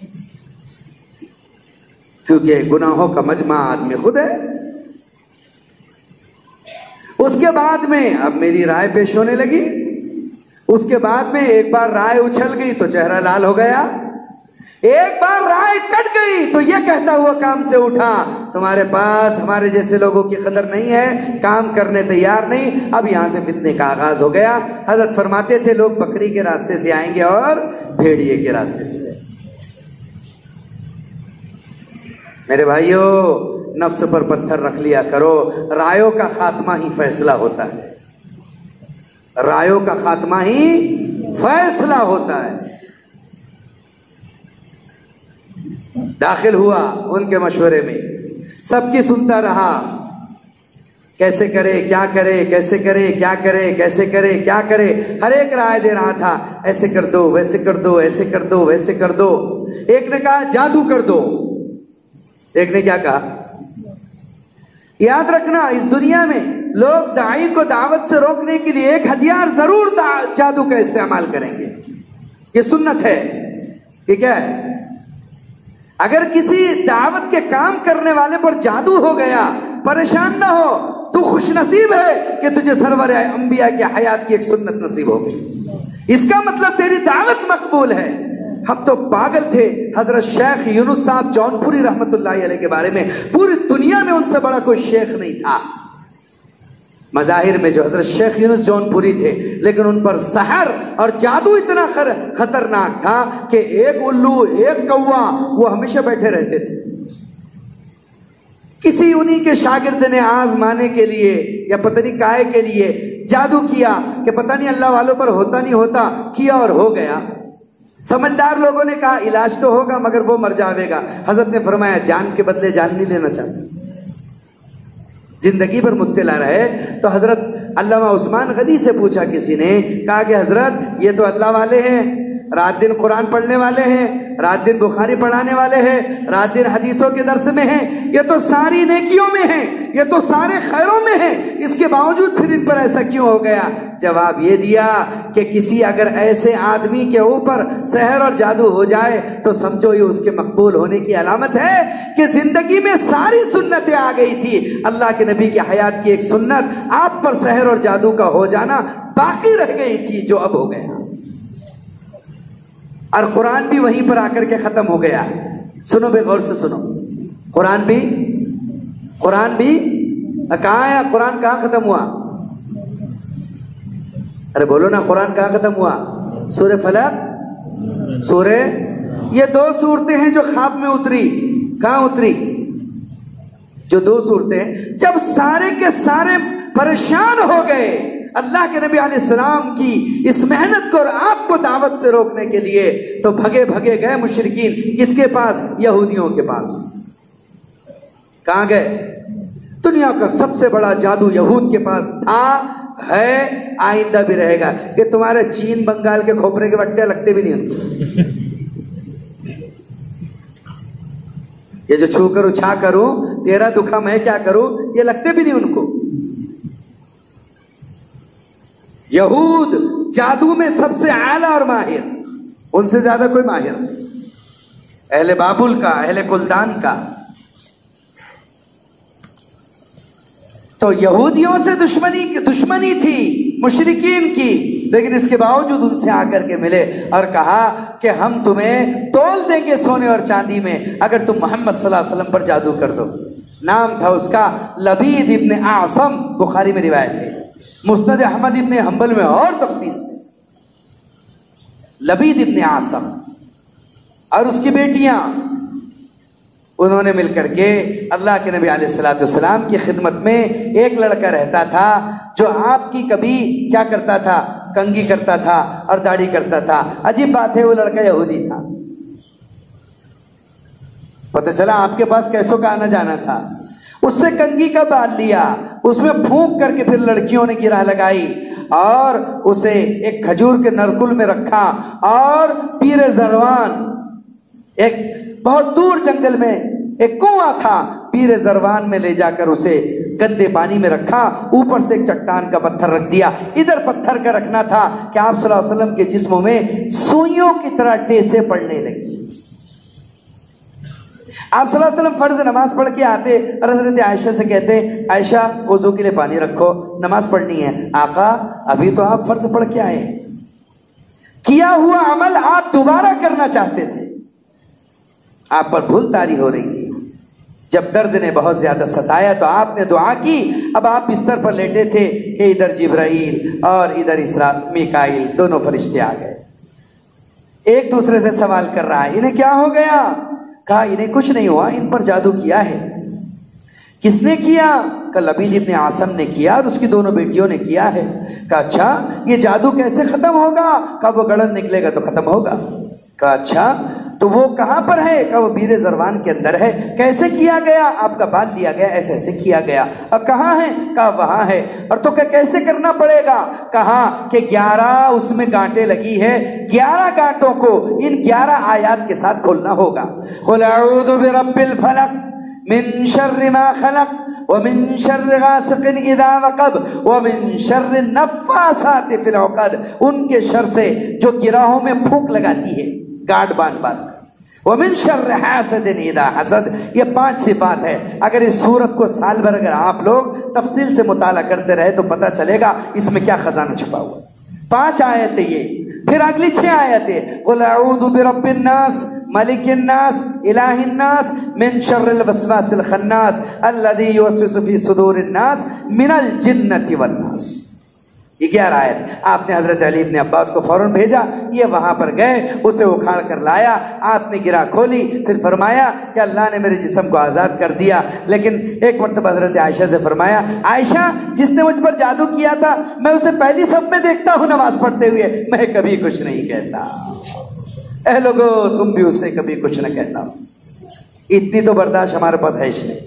کیونکہ گناہوں کا مجمع آدمی خود ہے۔ اس کے بعد میں اب میری رائے پیش ہونے لگی، اس کے بعد میں ایک بار رائے اچھل گئی تو چہرہ لال ہو گیا، ایک بار رائے کٹ گئی تو یہ کہتا ہوا کام سے اٹھا تمہارے پاس ہمارے جیسے لوگوں کی قدر نہیں ہے، کام کرنے تیار نہیں. اب یہاں سے فتنے کا آغاز ہو گیا. حضرت فرماتے تھے لوگ بکری کے راستے سے آئیں گے اور بھیڑیے کے راستے سے جائیں. میرے بھائیو، نفس پر پتھر رکھ لیا کرو. رایوں کا خاتمہ ہی فیصلہ ہوتا ہے، رایوں کا خاتمہ ہی فیصلہ ہوتا ہے. داخل ہوا ان کے مشورے میں، سب کی سنتا رہا، کیسے کرے کیا کرے، کیسے کرے کیا کرے، کیسے کرے کیا کرے. ہر ایک رائے دے رہا تھا، ایسے کر دو، ویسے کر دو، ایسے کر دو، ویسے کر دو. ایک نے کہا جادو کر دو، ایک نے کیا کہا. یاد رکھنا اس دنیا میں لوگ داعی کو دعوت سے روکنے کے لیے ایک ہتھیار ضرور جادو کا استعمال کریں گے. یہ سنت ہے. یہ کیا ہے؟ اگر کسی دعوت کے کام کرنے والے پر جادو ہو گیا، پریشان نہ ہو، تو خوش نصیب ہے کہ تجھے سرور انبیاء کی حیات کی ایک سنت نصیب ہو گئی. اس کا مطلب تیری دعوت مقبول ہے. ہم تو پاگل تھے حضرت شیخ یونس صاحب جونپوری رحمت اللہ علیہ کے بارے میں. پوری دنیا میں ان سے بڑا کوئی شیخ نہیں تھا مظاہر میں جو حضرت شیخ یونس جونپوری تھے، لیکن ان پر سحر اور جادو اتنا خطرناک تھا کہ ایک الو ایک کوا وہ ہمیشہ بیٹھے رہتے تھے. کسی انہی کے شاگرد نے آزمانے کے لیے یا پتہ نہیں کائے کے لیے جادو کیا کہ پتہ نہیں اللہ والوں پر ہوتا نہیں ہوتا، کیا اور ہو گیا. سمجھدار لوگوں نے کہا علاج تو ہوگا مگر وہ مر جاوے گا. حضرت نے فرمایا جان کے بدلے جان نہیں لینا چاہتے، زندگی پر مطلع رہے. تو حضرت علامہ عثمان غنی سے پوچھا کسی نے، کہا کہ حضرت یہ تو اللہ والے ہیں، رات دن قرآن پڑھنے والے ہیں، رات دن بخاری پڑھانے والے ہیں، رات دن حدیثوں کے درس میں ہیں، یہ تو ساری نیکیوں میں ہیں، یہ تو سارے خیروں میں ہیں، اس کے باوجود پھر ان پر ایسا کیوں ہو گیا؟ جواب یہ دیا کہ کسی اگر ایسے آدمی کے اوپر سحر اور جادو ہو جائے تو سمجھو یہ اس کے مقبول ہونے کی علامت ہے کہ زندگی میں ساری سنتیں آ گئی تھی. اللہ کے نبی کی حیات کی ایک سنت آپ پر سحر اور جادو کا ہو جانا باقی رہ گئی تھی، جو اب ہو گیا. اور قرآن بھی وہیں پر آ کر کے ختم ہو گیا. سنو بے غور سے سنو، قرآن بھی کہاں ہے؟ قرآن کہاں ختم ہوا؟ ارے بولو نا، قرآن کہاں ختم ہوا؟ سورہ فلق، سورہ، یہ دو صورتیں ہیں جو خواب میں اتری. کہاں اتری؟ جو دو صورتیں جب سارے کے سارے پریشان ہو گئے اللہ کے نبی علیہ السلام کی اس محنت کو اور آپ کو دعوت سے روکنے کے لیے، تو بھگے بھگے گئے مشرکین. کس کے پاس؟ یہودیوں کے پاس. کہاں گئے؟ دنیا کا سب سے بڑا جادو یہود کے پاس تھا، ہے، آئندہ بھی رہے گا. کہ تمہارے چین بنگال کے کھوپرے کے وٹے لگتے بھی نہیں ان کو. یہ جو چھو کروں چھا کروں تیرا دکھا میں کیا کروں، یہ لگتے بھی نہیں ان کو. یہود جادو میں سب سے اعلیٰ اور ماہر، ان سے زیادہ کوئی ماہر نہیں. اہل بابل کا، اہل کلدان کا. تو یہودیوں سے دشمنی تھی مشرکین کی، لیکن اس کے باوجود ان سے آ کر کے ملے اور کہا کہ ہم تمہیں تول دیں گے سونے اور چاندی میں اگر تم محمد صلی اللہ علیہ وسلم پر جادو کر دو. نام تھا اس کا لبید ابن اعصم، بخاری میں روایت ہے، مسند احمد ابن حنبل میں اور تفصیل سے. لبید ابن اعصم اور اس کی بیٹیاں، انہوں نے مل کر کے اللہ کے نبی علیہ الصلوۃ والسلام کی خدمت میں ایک لڑکا رہتا تھا جو آپ کی کبھی کیا کرتا تھا، کنگھی کرتا تھا اور داڑھی کرتا تھا. عجیب بات ہے وہ لڑکا یہودی تھا. پتہ چلا آپ کے پاس کیسوں کا آنا جانا تھا. اس سے کنگھی کا بال لیا، اس میں پھونک کر کے پھر لڑکیوں نے گرہ لگائی اور اسے ایک کھجور کے نرکل میں رکھا اور پیر زروان، ایک بہت دور جنگل میں ایک کنواں تھا، پیر زروان میں لے جا کر اسے گندے پانی میں رکھا، اوپر سے ایک چٹان کا پتھر رکھ دیا. ادھر پتھر کا رکھنا تھا کہ آپ صلی اللہ علیہ وسلم کے جسموں میں سوئیوں کی طرح ٹیسے پڑنے لگی. آپ صلی اللہ علیہ وسلم فرض نماز پڑھ کے آتے اور حضرت عائشہ سے کہتے عائشہ وضو کے لیے پانی رکھو، نماز پڑھنی ہے. آقا ابھی تو آپ فرض پڑھ کے آئے، کیا ہوا عمل آپ دوبارہ کرنا چاہتے تھے. آپ پر بھول طاری ہو رہی تھی، جب درد نے بہت زیادہ ستایا تو آپ نے دعا کی۔ اب آپ بستر پر لیٹے تھے کہ ادھر جبرائیل اور ادھر میکائیل دونوں فرشتے آ گئے، ایک دوسرے سے سوال کر رہا ہے انہیں کیا ہو گیا؟ کہا انہیں کچھ نہیں ہوا، ان پر جادو کیا ہے۔ کس نے کیا؟ کہا لبید ابن عاصم نے کیا اور اس کی دونوں بیٹیوں نے کیا ہے۔ کہا اچھا یہ جادو کیسے ختم ہوگا؟ کہا وہ گڑن نکلے گا تو ختم ہوگا۔ کہا اچھا تو وہ کہاں پر ہے؟ کہا وہ بیر زروان کے اندر ہے۔ کیسے کیا گیا؟ آپ کا بال لیا گیا، ایسے ایسے کیا گیا۔ اور کہاں ہے؟ کہا وہاں ہے۔ اور تو کیسے کرنا پڑے گا؟ کہا کہ 11 اس میں گانٹیں لگی ہے، 11 گانٹوں کو ان 11 آیات کے ساتھ کھولنا ہوگا۔ قل اعوذ برب الفلق من شر ما خلق ومن شر غاسق اذا وقب ومن شر النفاثات فی العقد، ان کے شر سے جو گراہوں میں پھونک لگاتی ہے گانٹ باندھ ومن شر حاسد اذا حسد۔ یہ 5 صفات ہے۔ اگر اس سورت کو سال بھر اگر آپ لوگ تفصیل سے مطالعہ کرتے رہے تو پتہ چلے گا اس میں کیا خزانہ چھپا ہوا۔ 5 آیتیں یہ، پھر اگلی 6 آیتیں قل اعوذ برب الناس ملک الناس الہ الناس من شر الوسواس الخناس الذی یوسوس فی صدور الناس من الجنۃ والناس۔ یہ 11 آیت۔ آپ نے حضرت علی ابن عباس کو فوراً بھیجا، یہ وہاں پر گئے، اسے اکھاڑ کر لایا، آپ نے گرا کھولی، پھر فرمایا کہ اللہ نے میرے جسم کو آزاد کر دیا۔ لیکن ایک مرتبہ حضرت عائشہ سے فرمایا عائشہ جس نے مجھ پر جادو کیا تھا میں اسے پہلی صف میں دیکھتا ہوں نماز پڑھتے ہوئے، میں کبھی کچھ نہیں کہتا۔ اے لوگو تم بھی اسے کبھی کچھ نہ کہتا۔ اتنی تو برداشت ہمارے پاس ہے نہیں،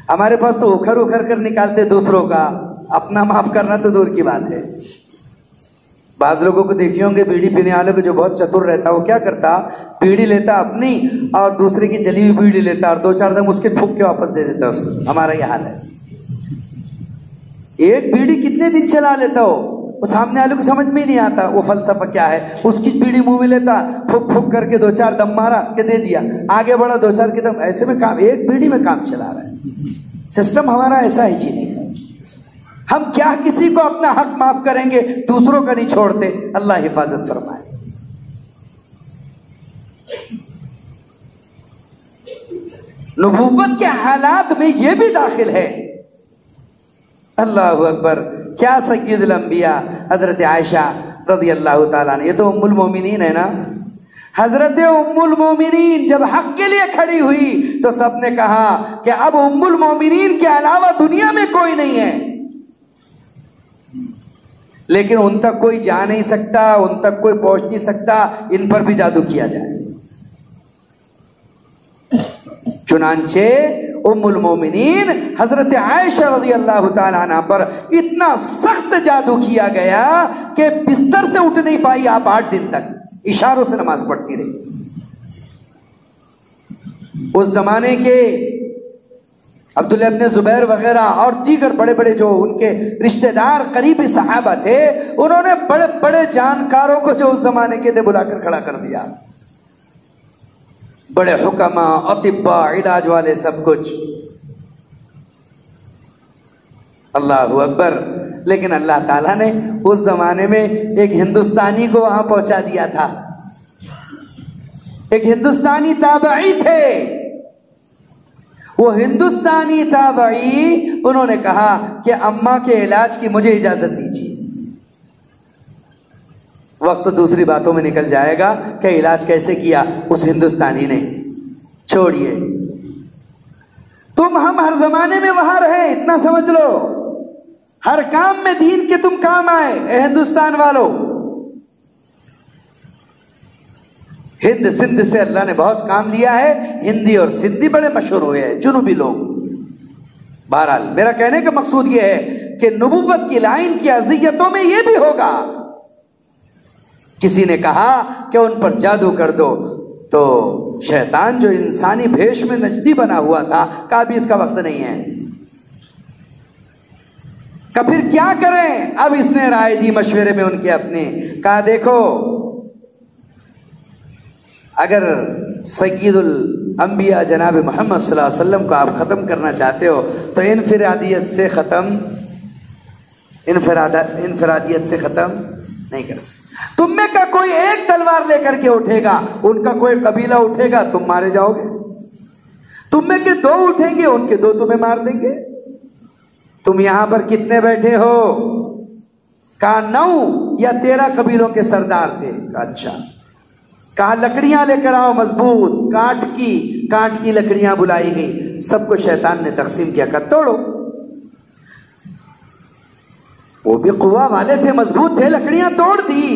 ہمارے پاس تو اکھڑ اکھڑ کر نکالتے دوسروں کا، اپنا معاف کرنا تو دور کی بات ہے۔ بعض لوگوں کو دیکھے ہوں گے بیڑی پینے والے کو جو بہت چتر رہتا وہ کیا کرتا، بیڑی لیتا اپنی اور دوسرے کی جلی ہوئی بیڑی لیتا اور 2-4 دم اس کے پھونک کے واپس دے دیتا اس کو۔ ہمارا یہ حال ہے، ایک بیڑی کتنے دن چلا لیتا ہو، وہ سامنے والے کو سمجھ میں ہی نہیں آتا وہ فلسفہ کیا ہے۔ اس کی بیڑی منہ میں لیتا، پھک پھک کر کے 2-4 دم مارا کہ دے دیا، آگے بڑھا 2-4 کے دم، ایسے میں کام، ایک بیڑی میں کام چلا رہا ہے۔ سسٹم ہمارا ایسا ہی جینے کا۔ ہم کیا کسی کو اپنا حق معاف کریں گے، دوسروں کا نہیں چھوڑتے۔ اللہ حفاظت فرمائے۔ نبوت کے حالات میں یہ بھی داخل ہے۔ اللہ اکبر، کیا سید الانبیاء حضرت عائشہ رضی اللہ تعالیٰ عنہ، یہ تو ام المومنین ہے نا، حضرت ام المومنین جب حق کے لیے کھڑی ہوئی تو سب نے کہا کہ اب ام المومنین کے علاوہ دنیا میں کوئی نہیں ہے، لیکن ان تک کوئی جا نہیں سکتا، ان تک کوئی پہنچ نہیں سکتا، ان پر بھی جادو کیا جائے۔ چنانچہ ام المومنین حضرت عائشہ رضی اللہ تعالی عنہ پر اتنا سخت جادو کیا گیا کہ بستر سے اٹھ نہیں پائی آپ 8 دن تک، اشاروں سے نماز پڑھتی رہی۔ اس زمانے کے عبداللہ ابن زبیر وغیرہ اور دیگر بڑے بڑے جو ان کے رشتہ دار قریبی صحابہ تھے، انہوں نے بڑے بڑے جانکاروں کو جو اس زمانے کے تھے بلا کر کھڑا کر دیا، بڑے حکما، اطباء، علاج والے، سب کچھ۔ اللہ اکبر۔ لیکن اللہ تعالیٰ نے اس زمانے میں ایک ہندوستانی کو وہاں پہنچا دیا تھا، ایک ہندوستانی تابعی تھے، وہ ہندوستانی تابعی انہوں نے کہا کہ اماں کے علاج کی مجھے اجازت دیجیے۔ وقت دوسری باتوں میں نکل جائے گا کہ علاج کیسے کیا اس ہندوستانی نے، چھوڑیے، تم ہم ہر زمانے میں وہاں رہے، اتنا سمجھ لو، ہر کام میں دین کے تم کام آئے۔ اے ہندوستان والو، ہند سندھ سے اللہ نے بہت کام لیا ہے، ہندی اور سندھی بڑے مشہور ہوئے ہیں، جنوبی لوگ۔ بہرحال میرا کہنے کا مقصود یہ ہے کہ نبوت کی لائن کی اذیتوں میں یہ بھی ہوگا۔ کسی نے کہا کہ ان پر جادو کر دو، تو شیطان جو انسانی بھیش میں نجدی بنا ہوا تھا کہا ابھی اس کا وقت نہیں ہے، کہ پھر کیا کریں؟ اب اس نے رائے دی مشورے میں ان کے اپنے، کہا دیکھو اگر سید الانبیاء جناب محمد صلی اللہ علیہ وسلم کو آپ ختم کرنا چاہتے ہو تو انفرادیت سے ختم نہیں کر سکتے۔ تم میں کا کوئی کوئی ایک تلوار لے کر کے اٹھے گا، ان کا کوئی قبیلہ اٹھے گا، تم مارے جاؤ گے۔ تم میں کے 2 اٹھیں گے، ان کے 2 تمہیں مار دیں گے۔ تم یہاں پر کتنے بیٹھے ہو؟ کہا 9 یا 13 قبیلوں کے سردار تھے۔ کہا اچھا۔ کہا لکڑیاں لے کر آؤ مضبوط، کانٹ کی لکڑیاں بلائی گئی، سب کو شیطان نے تقسیم کیا، کہا توڑو۔ وہ بھی قوا والے تھے، مضبوط تھے، لکڑیاں توڑ دی،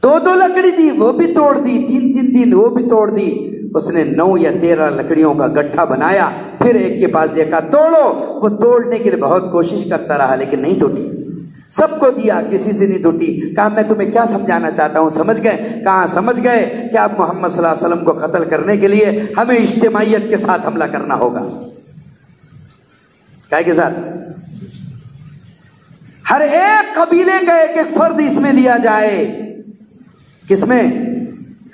2 لکڑی دی، وہ بھی توڑ دی، 3 وہ بھی توڑ دی۔ اس نے 9 یا 13 لکڑیوں کا گٹھا بنایا، پھر ایک کے پاس دیکھا، توڑو۔ وہ توڑنے کے لیے بہت کوشش کرتا رہا لیکن نہیں ٹوٹی، سب کو دیا، کسی سے نہیں ٹوٹی۔ کہا میں تمہیں کیا سمجھانا چاہتا ہوں، سمجھ گئے؟ کہاں سمجھ گئے کہ آپ محمد صلی اللہ علیہ وسلم کو قتل کرنے کے لیے ہمیں اجتماعیت کے ساتھ حملہ کرنا ہوگا۔ کیا کے ساتھ؟ ہر ایک قبیلے کا ایک فرد اس میں لیا جائے۔ کس میں؟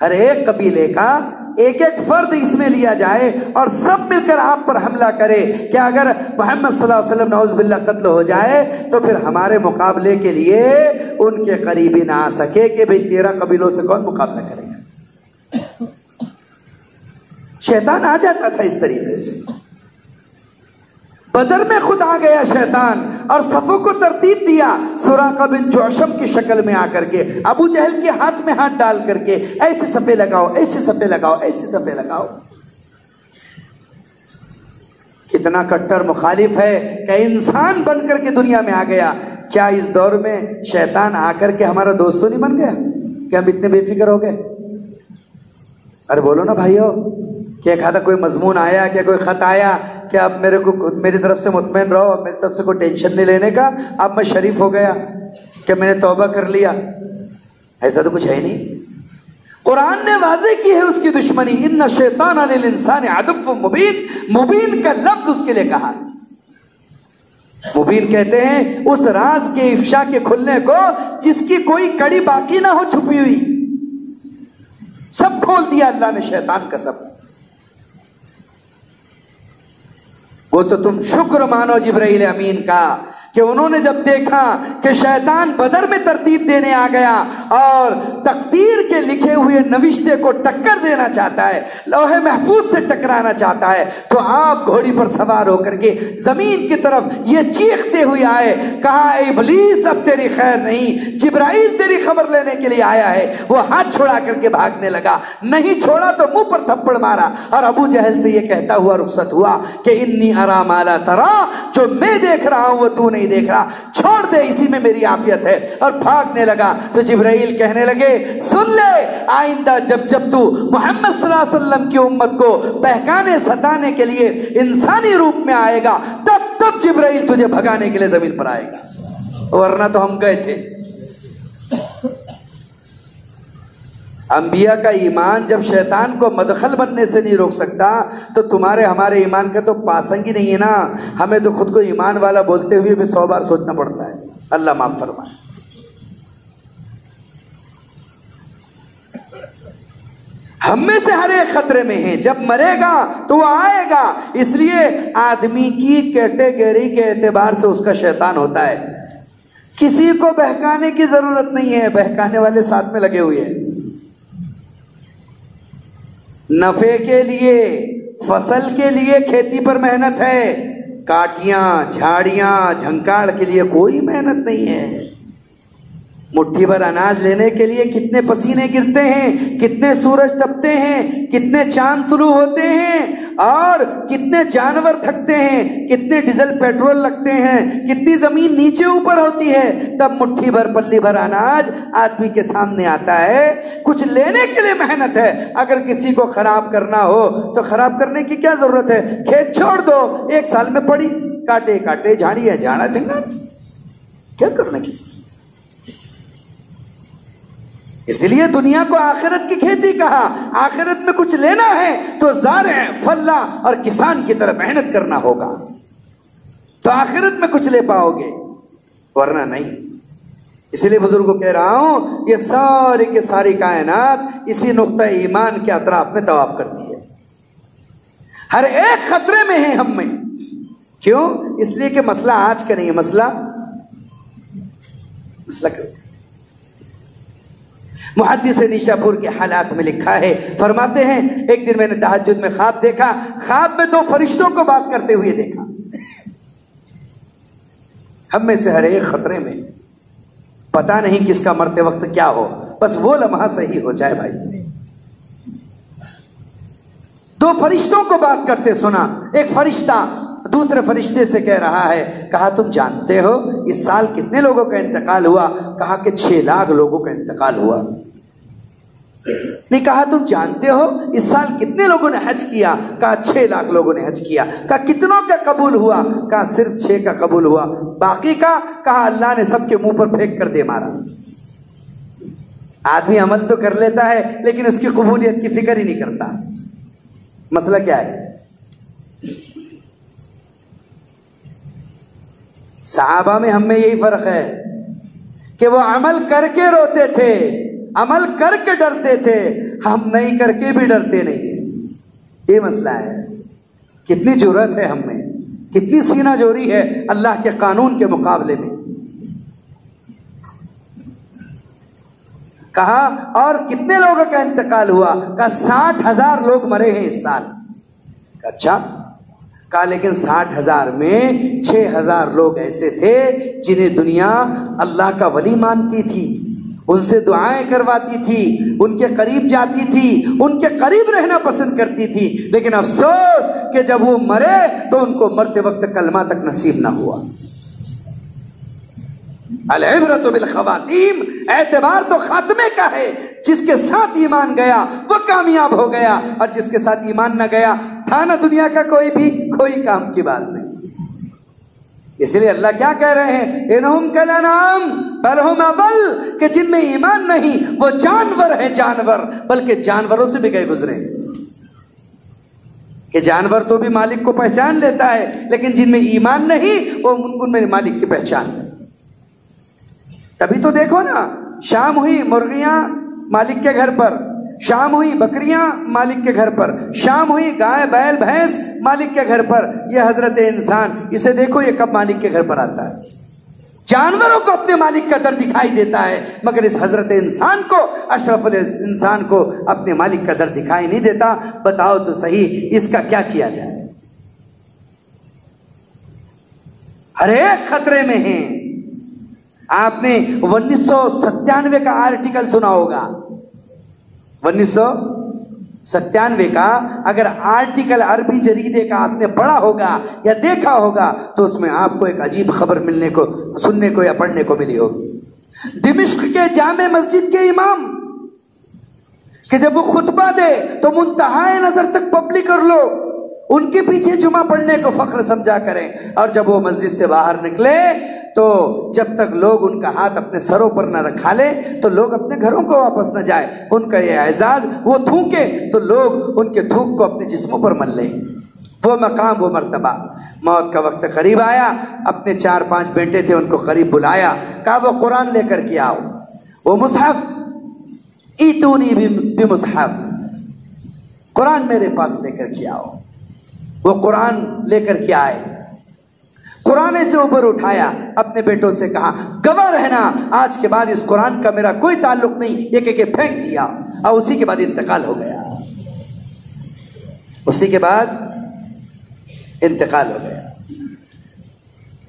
ہر ایک قبیلے کا ایک فرد اس میں لیا جائے اور سب مل کر آپ پر حملہ کرے کہ اگر محمد صلی اللہ علیہ وسلم نعوذ باللہ قتل ہو جائے تو پھر ہمارے مقابلے کے لیے ان کے قریبی نہ آ سکے کہ بھئی 13 قبیلوں سے کون مقابلہ کرے گا۔ شیطان آ جاتا تھا اس طریقے سے۔ بدر میں خود آ گیا شیطان اور صفوں کو ترتیب دیا، سراقہ بن جعشم کی شکل میں آ کر کے، ابو جہل کے ہاتھ میں ہاتھ ڈال کر کے ایسے صفے لگاؤ، ایسے صفے لگاؤ، ایسے صفے لگاؤ۔ کتنا کٹر مخالف ہے کہ انسان بن کر کے دنیا میں آ گیا۔ کیا اس دور میں شیطان آ کر کے ہمارا دوست تو نہیں بن گیا کہ ہم اتنے بے فکر ہو گئے؟ ارے بولو نا بھائیو، کیا کہا تھا کوئی مضمون آیا، کیا کوئی خط آیا کہ اب میری طرف سے مطمئن رہو، میری طرف سے کوئی ٹینشن نہیں لینے کا، اب میں شریف ہو گیا کہ میں نے توبہ کر لیا؟ ایسا تو کچھ ہے ہی نہیں۔ قرآن نے واضح کی ہے اس کی دشمنی، ان شیطان للانسان عدو مبین، مبین کا لفظ اس کے لیے کہا۔ مبین کہتے ہیں اس راز کے افشا کے کھلنے کو جس کی کوئی کڑی باقی نہ ہو چھپی ہوئی، سب کھول دیا اللہ نے شیطان کا سب۔ وہ تو تم شکر مانو جبرائیل امین کا کہ انہوں نے جب دیکھا کہ شیطان بدر میں ترتیب دینے آ گیا اور تقدیر کے لکھے ہوئے نوشتے کو ٹکر دینا چاہتا ہے، لوح محفوظ سے ٹکرانا چاہتا ہے، تو آپ گھوڑی پر سوار ہو کر کے زمین کی طرف یہ چیختے ہوئے آئے، کہا اے ابلیس اب تیری خیر نہیں، جبرائیل تیری خبر لینے کے لیے آیا ہے۔ وہ ہاتھ چھوڑا کر کے بھاگنے لگا، نہیں چھوڑا تو منہ پر تھپڑ مارا اور ابو جہل سے یہ کہتا ہوا رخصت ہوا کہ انی ارا ما لا ترا، جو میں دیکھ رہا ہوں وہ تو نہیں دیکھ رہا، چھوڑ دے، اسی میں میری عافیت ہے، اور بھاگنے لگا۔ تو جبرائیل کہنے لگے سن لے، آئندہ جب تو محمد صلی اللہ علیہ وسلم کی امت کو بہکانے ستانے کے لیے انسانی روپ میں آئے گا، تب جبرائیل تجھے بھگانے کے لیے زمین پر آئے گا، ورنہ تو ہم گئے تھے۔ انبیاء کا ایمان جب شیطان کو مدخل بننے سے نہیں روک سکتا تو تمہارے ہمارے ایمان کا تو پاسنگ ہی نہیں ہے نا۔ ہمیں تو خود کو ایمان والا بولتے ہوئے بھی 100 بار سوچنا پڑتا ہے۔ اللہ معاف فرمائے۔ ہم میں سے ہر ایک خطرے میں ہے، جب مرے گا تو وہ آئے گا، اس لیے آدمی کی کیٹیگری کے اعتبار سے اس کا شیطان ہوتا ہے۔ کسی کو بہکانے کی ضرورت نہیں ہے، بہکانے والے ساتھ میں لگے ہوئے ہیں۔ نفع کے لیے، فصل کے لیے کھیتی پر محنت ہے، کاٹیاں جھاڑیاں جھنکاڑ کے لیے کوئی محنت نہیں ہے۔ مٹھی بھر اناج لینے کے لیے کتنے پسینے گرتے ہیں، کتنے سورج تپتے ہیں، کتنے چاند طلوع ہوتے ہیں، اور کتنے جانور تھکتے ہیں، کتنے ڈیزل پیٹرول لگتے ہیں، کتنی زمین نیچے اوپر ہوتی ہے، تب مٹھی بھر پلی بھر اناج آدمی کے سامنے آتا ہے۔ کچھ لینے کے لیے محنت ہے۔ اگر کسی کو خراب کرنا ہو تو خراب کرنے کی کیا ضرورت ہے؟ کھیت چھوڑ دو، 1 سال میں پڑی، کاٹے جھاڑیاں جھاڑا جنگاڑ، کیا کرنا کسی۔ اس لیے دنیا کو آخرت کی کھیتی کہا۔ آخرت میں کچھ لینا ہے تو زارع، فلاح اور کسان کی طرح محنت کرنا ہوگا تو آخرت میں کچھ لے پاؤ گے، ورنہ نہیں۔ اس لیے بزرگوں کہہ رہا ہوں، یہ ساری کی ساری کائنات اسی نقطہ ایمان کے اطراف میں طواف کرتی ہے۔ ہر ایک خطرے میں ہے ہم میں۔ کیوں؟ اس لیے کہ مسئلہ آج کا نہیں ہے، مسئلہ مسئلہ کرتے. محدث نیشا پور کے حالات میں لکھا ہے، فرماتے ہیں ایک دن میں نے تہجد میں خواب دیکھا، خواب میں 2 فرشتوں کو بات کرتے ہوئے دیکھا. ہم میں سے ہر ایک خطرے میں، پتا نہیں کس کا مرتے وقت کیا ہو، بس وہ لمحہ صحیح ہو جائے. بھائی 2 فرشتوں کو بات کرتے سنا. ایک فرشتہ دوسرے فرشتے سے کہہ رہا ہے، کہا تم جانتے ہو اس سال کتنے لوگوں کا انتقال ہوا؟ کہا کہ 6 لاکھ لوگوں کا انتقال ہوا. نہیں، کہا تم جانتے ہو اس سال کتنے لوگوں نے حج کیا؟ کہا 6 لاکھ لوگوں نے حج کیا. کہا کتنوں کا قبول ہوا؟ کہا صرف 6 کا قبول ہوا، باقی کا کہا اللہ نے سب کے منہ پر پھینک کر دے مارا. آدمی عمل تو کر لیتا ہے لیکن اس کی قبولیت کی فکر ہی نہیں کرتا. مسئلہ کیا ہے؟ صحابہ میں ہم میں یہی فرق ہے کہ وہ عمل کر کے روتے تھے، عمل کر کے ڈرتے تھے، ہم نہیں کر کے بھی ڈرتے نہیں. یہ مسئلہ ہے. کتنی جرأت ہے ہم میں، کتنی سینہ جوری ہے اللہ کے قانون کے مقابلے میں. کہا اور کتنے لوگوں کا انتقال ہوا؟ کہا 60,000 لوگ مرے ہیں اس سال. اچھا. کہا لیکن 60,000 میں 6,000 لوگ ایسے تھے جنہیں دنیا اللہ کا ولی مانتی تھی، ان سے دعائیں کرواتی تھی، ان کے قریب جاتی تھی، ان کے قریب رہنا پسند کرتی تھی. لیکن افسوس کہ جب وہ مرے تو ان کو مرتے وقت کلمہ تک نصیب نہ ہوا. العبرۃ بالخواتیم، اعتبار تو خاتمے کا ہے. جس کے ساتھ ایمان گیا وہ کامیاب ہو گیا، اور جس کے ساتھ ایمان نہ گیا تھا نہ دنیا کا کوئی کام کی بات نہیں. اس لیے اللہ کیا کہہ رہے ہیں؟ انہم کالانعام بل ہم اضل، کہ جن میں ایمان نہیں وہ جانور ہیں، جانور، بلکہ جانوروں سے بھی گئے گزرے. کہ جانور تو بھی مالک کو پہچان لیتا ہے، لیکن جن میں ایمان نہیں وہ ان میں مالک کی پہچان ہے. تبھی تو دیکھو نا، شام ہوئی مرغیاں مالک کے گھر پر، شام ہوئی بکریاں مالک کے گھر پر، شام ہوئی گائے بیل بھینس مالک کے گھر پر. یہ حضرت انسان، اسے دیکھو یہ کب مالک کے گھر پر آتا ہے. جانوروں کو اپنے مالک کا در دکھائی دیتا ہے، مگر اس حضرت انسان کو، اشرف الانسان کو اپنے مالک کا در دکھائی نہیں دیتا. بتاؤ تو صحیح اس کا کیا کیا جائے؟ ہر ایک خطرے میں ہیں. آپ نے 1997 کا آرٹیکل سنا ہوگا. 1997 کا اگر آرٹیکل عربی جریدے کا آپ نے پڑھا ہوگا یا دیکھا ہوگا تو اس میں آپ کو ایک عجیب خبر ملنے کو، سننے کو یا پڑھنے کو ملی ہوگی. دمشق کے جامع مسجد کے امام کہ جب وہ خطبہ دے تو منتہائے نظر تک پبلک اور لوگ ان کے پیچھے جمعہ پڑھنے کو فخر سمجھا کریں، اور جب وہ مسجد سے باہر نکلے تو جب تک لوگ ان کا ہاتھ اپنے سروں پر نہ رکھا لے تو لوگ اپنے گھروں کو واپس نہ جائے. ان کا یہ اعزاز، وہ تھوکے تو لوگ ان کے تھوک کو اپنے جسموں پر مل لیں. وہ مقام، وہ مرتبہ. موت کا وقت قریب آیا، اپنے 4-5 بیٹے تھے ان کو قریب بلایا، کہا وہ قرآن لے کر کے آؤ، وہ مصحف، ایتونی بمصحف، قرآن میرے پاس لے کر کے آؤ. وہ قرآن لے کر کے آئے، قرآن سے اوپر اٹھایا، اپنے بیٹوں سے کہا گواہ رہنا آج کے بعد اس قرآن کا میرا کوئی تعلق نہیں، یہ کہ پھینک دیا. اور اسی کے بعد انتقال ہو گیا. اسی کے بعد انتقال ہو گیا.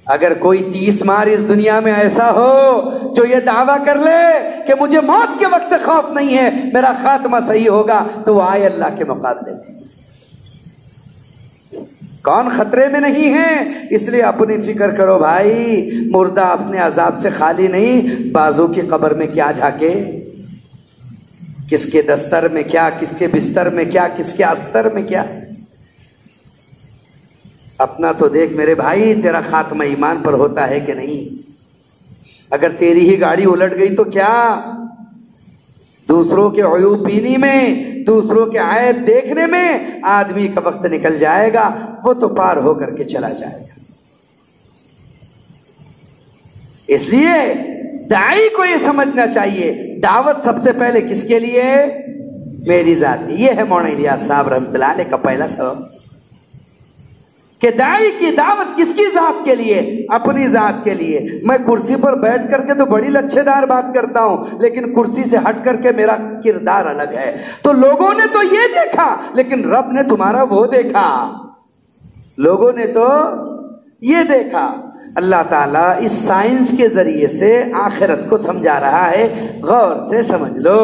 اگر کوئی 30 مار اس دنیا میں ایسا ہو جو یہ دعویٰ کر لے کہ مجھے موت کے وقت خوف نہیں ہے، میرا خاتمہ صحیح ہوگا، تو وہ آئے اللہ کے مقابلے میں. کون خطرے میں نہیں ہے؟ اس لیے اپنی فکر کرو بھائی. مردہ اپنے عذاب سے خالی نہیں، بازو کی قبر میں کیا جھانکے، کس کے دستر میں کیا، کس کے بستر میں کیا، کس کے استر میں کیا. اپنا تو دیکھ میرے بھائی، تیرا خاتمہ ایمان پر ہوتا ہے کہ نہیں. اگر تیری ہی گاڑی الٹ گئی تو کیا؟ دوسروں کے عیوب بینی میں، دوسروں کے عیب دیکھنے میں آدمی کا وقت نکل جائے گا، وہ تو پار ہو کر کے چلا جائے گا. اس لیے داعی کو یہ سمجھنا چاہیے دعوت سب سے پہلے کس کے لیے؟ میری ذات. یہ ہے مولانا الیاس صاحب رحمۃ اللہ علیہ کا پہلا سبب کہ داعی کی دعوت کس کی ذات کے لیے؟ اپنی ذات کے لیے۔ میں کرسی پر بیٹھ کر کے تو بڑی لچھے دار بات کرتا ہوں، لیکن کرسی سے ہٹ کر کے میرا کردار الگ ہے۔ تو لوگوں نے تو یہ دیکھا، لیکن رب نے تمہارا وہ دیکھا۔ لوگوں نے تو یہ دیکھا۔ اللہ تعالیٰ اس سائنس کے ذریعے سے آخرت کو سمجھا رہا ہے، غور سے سمجھ لو۔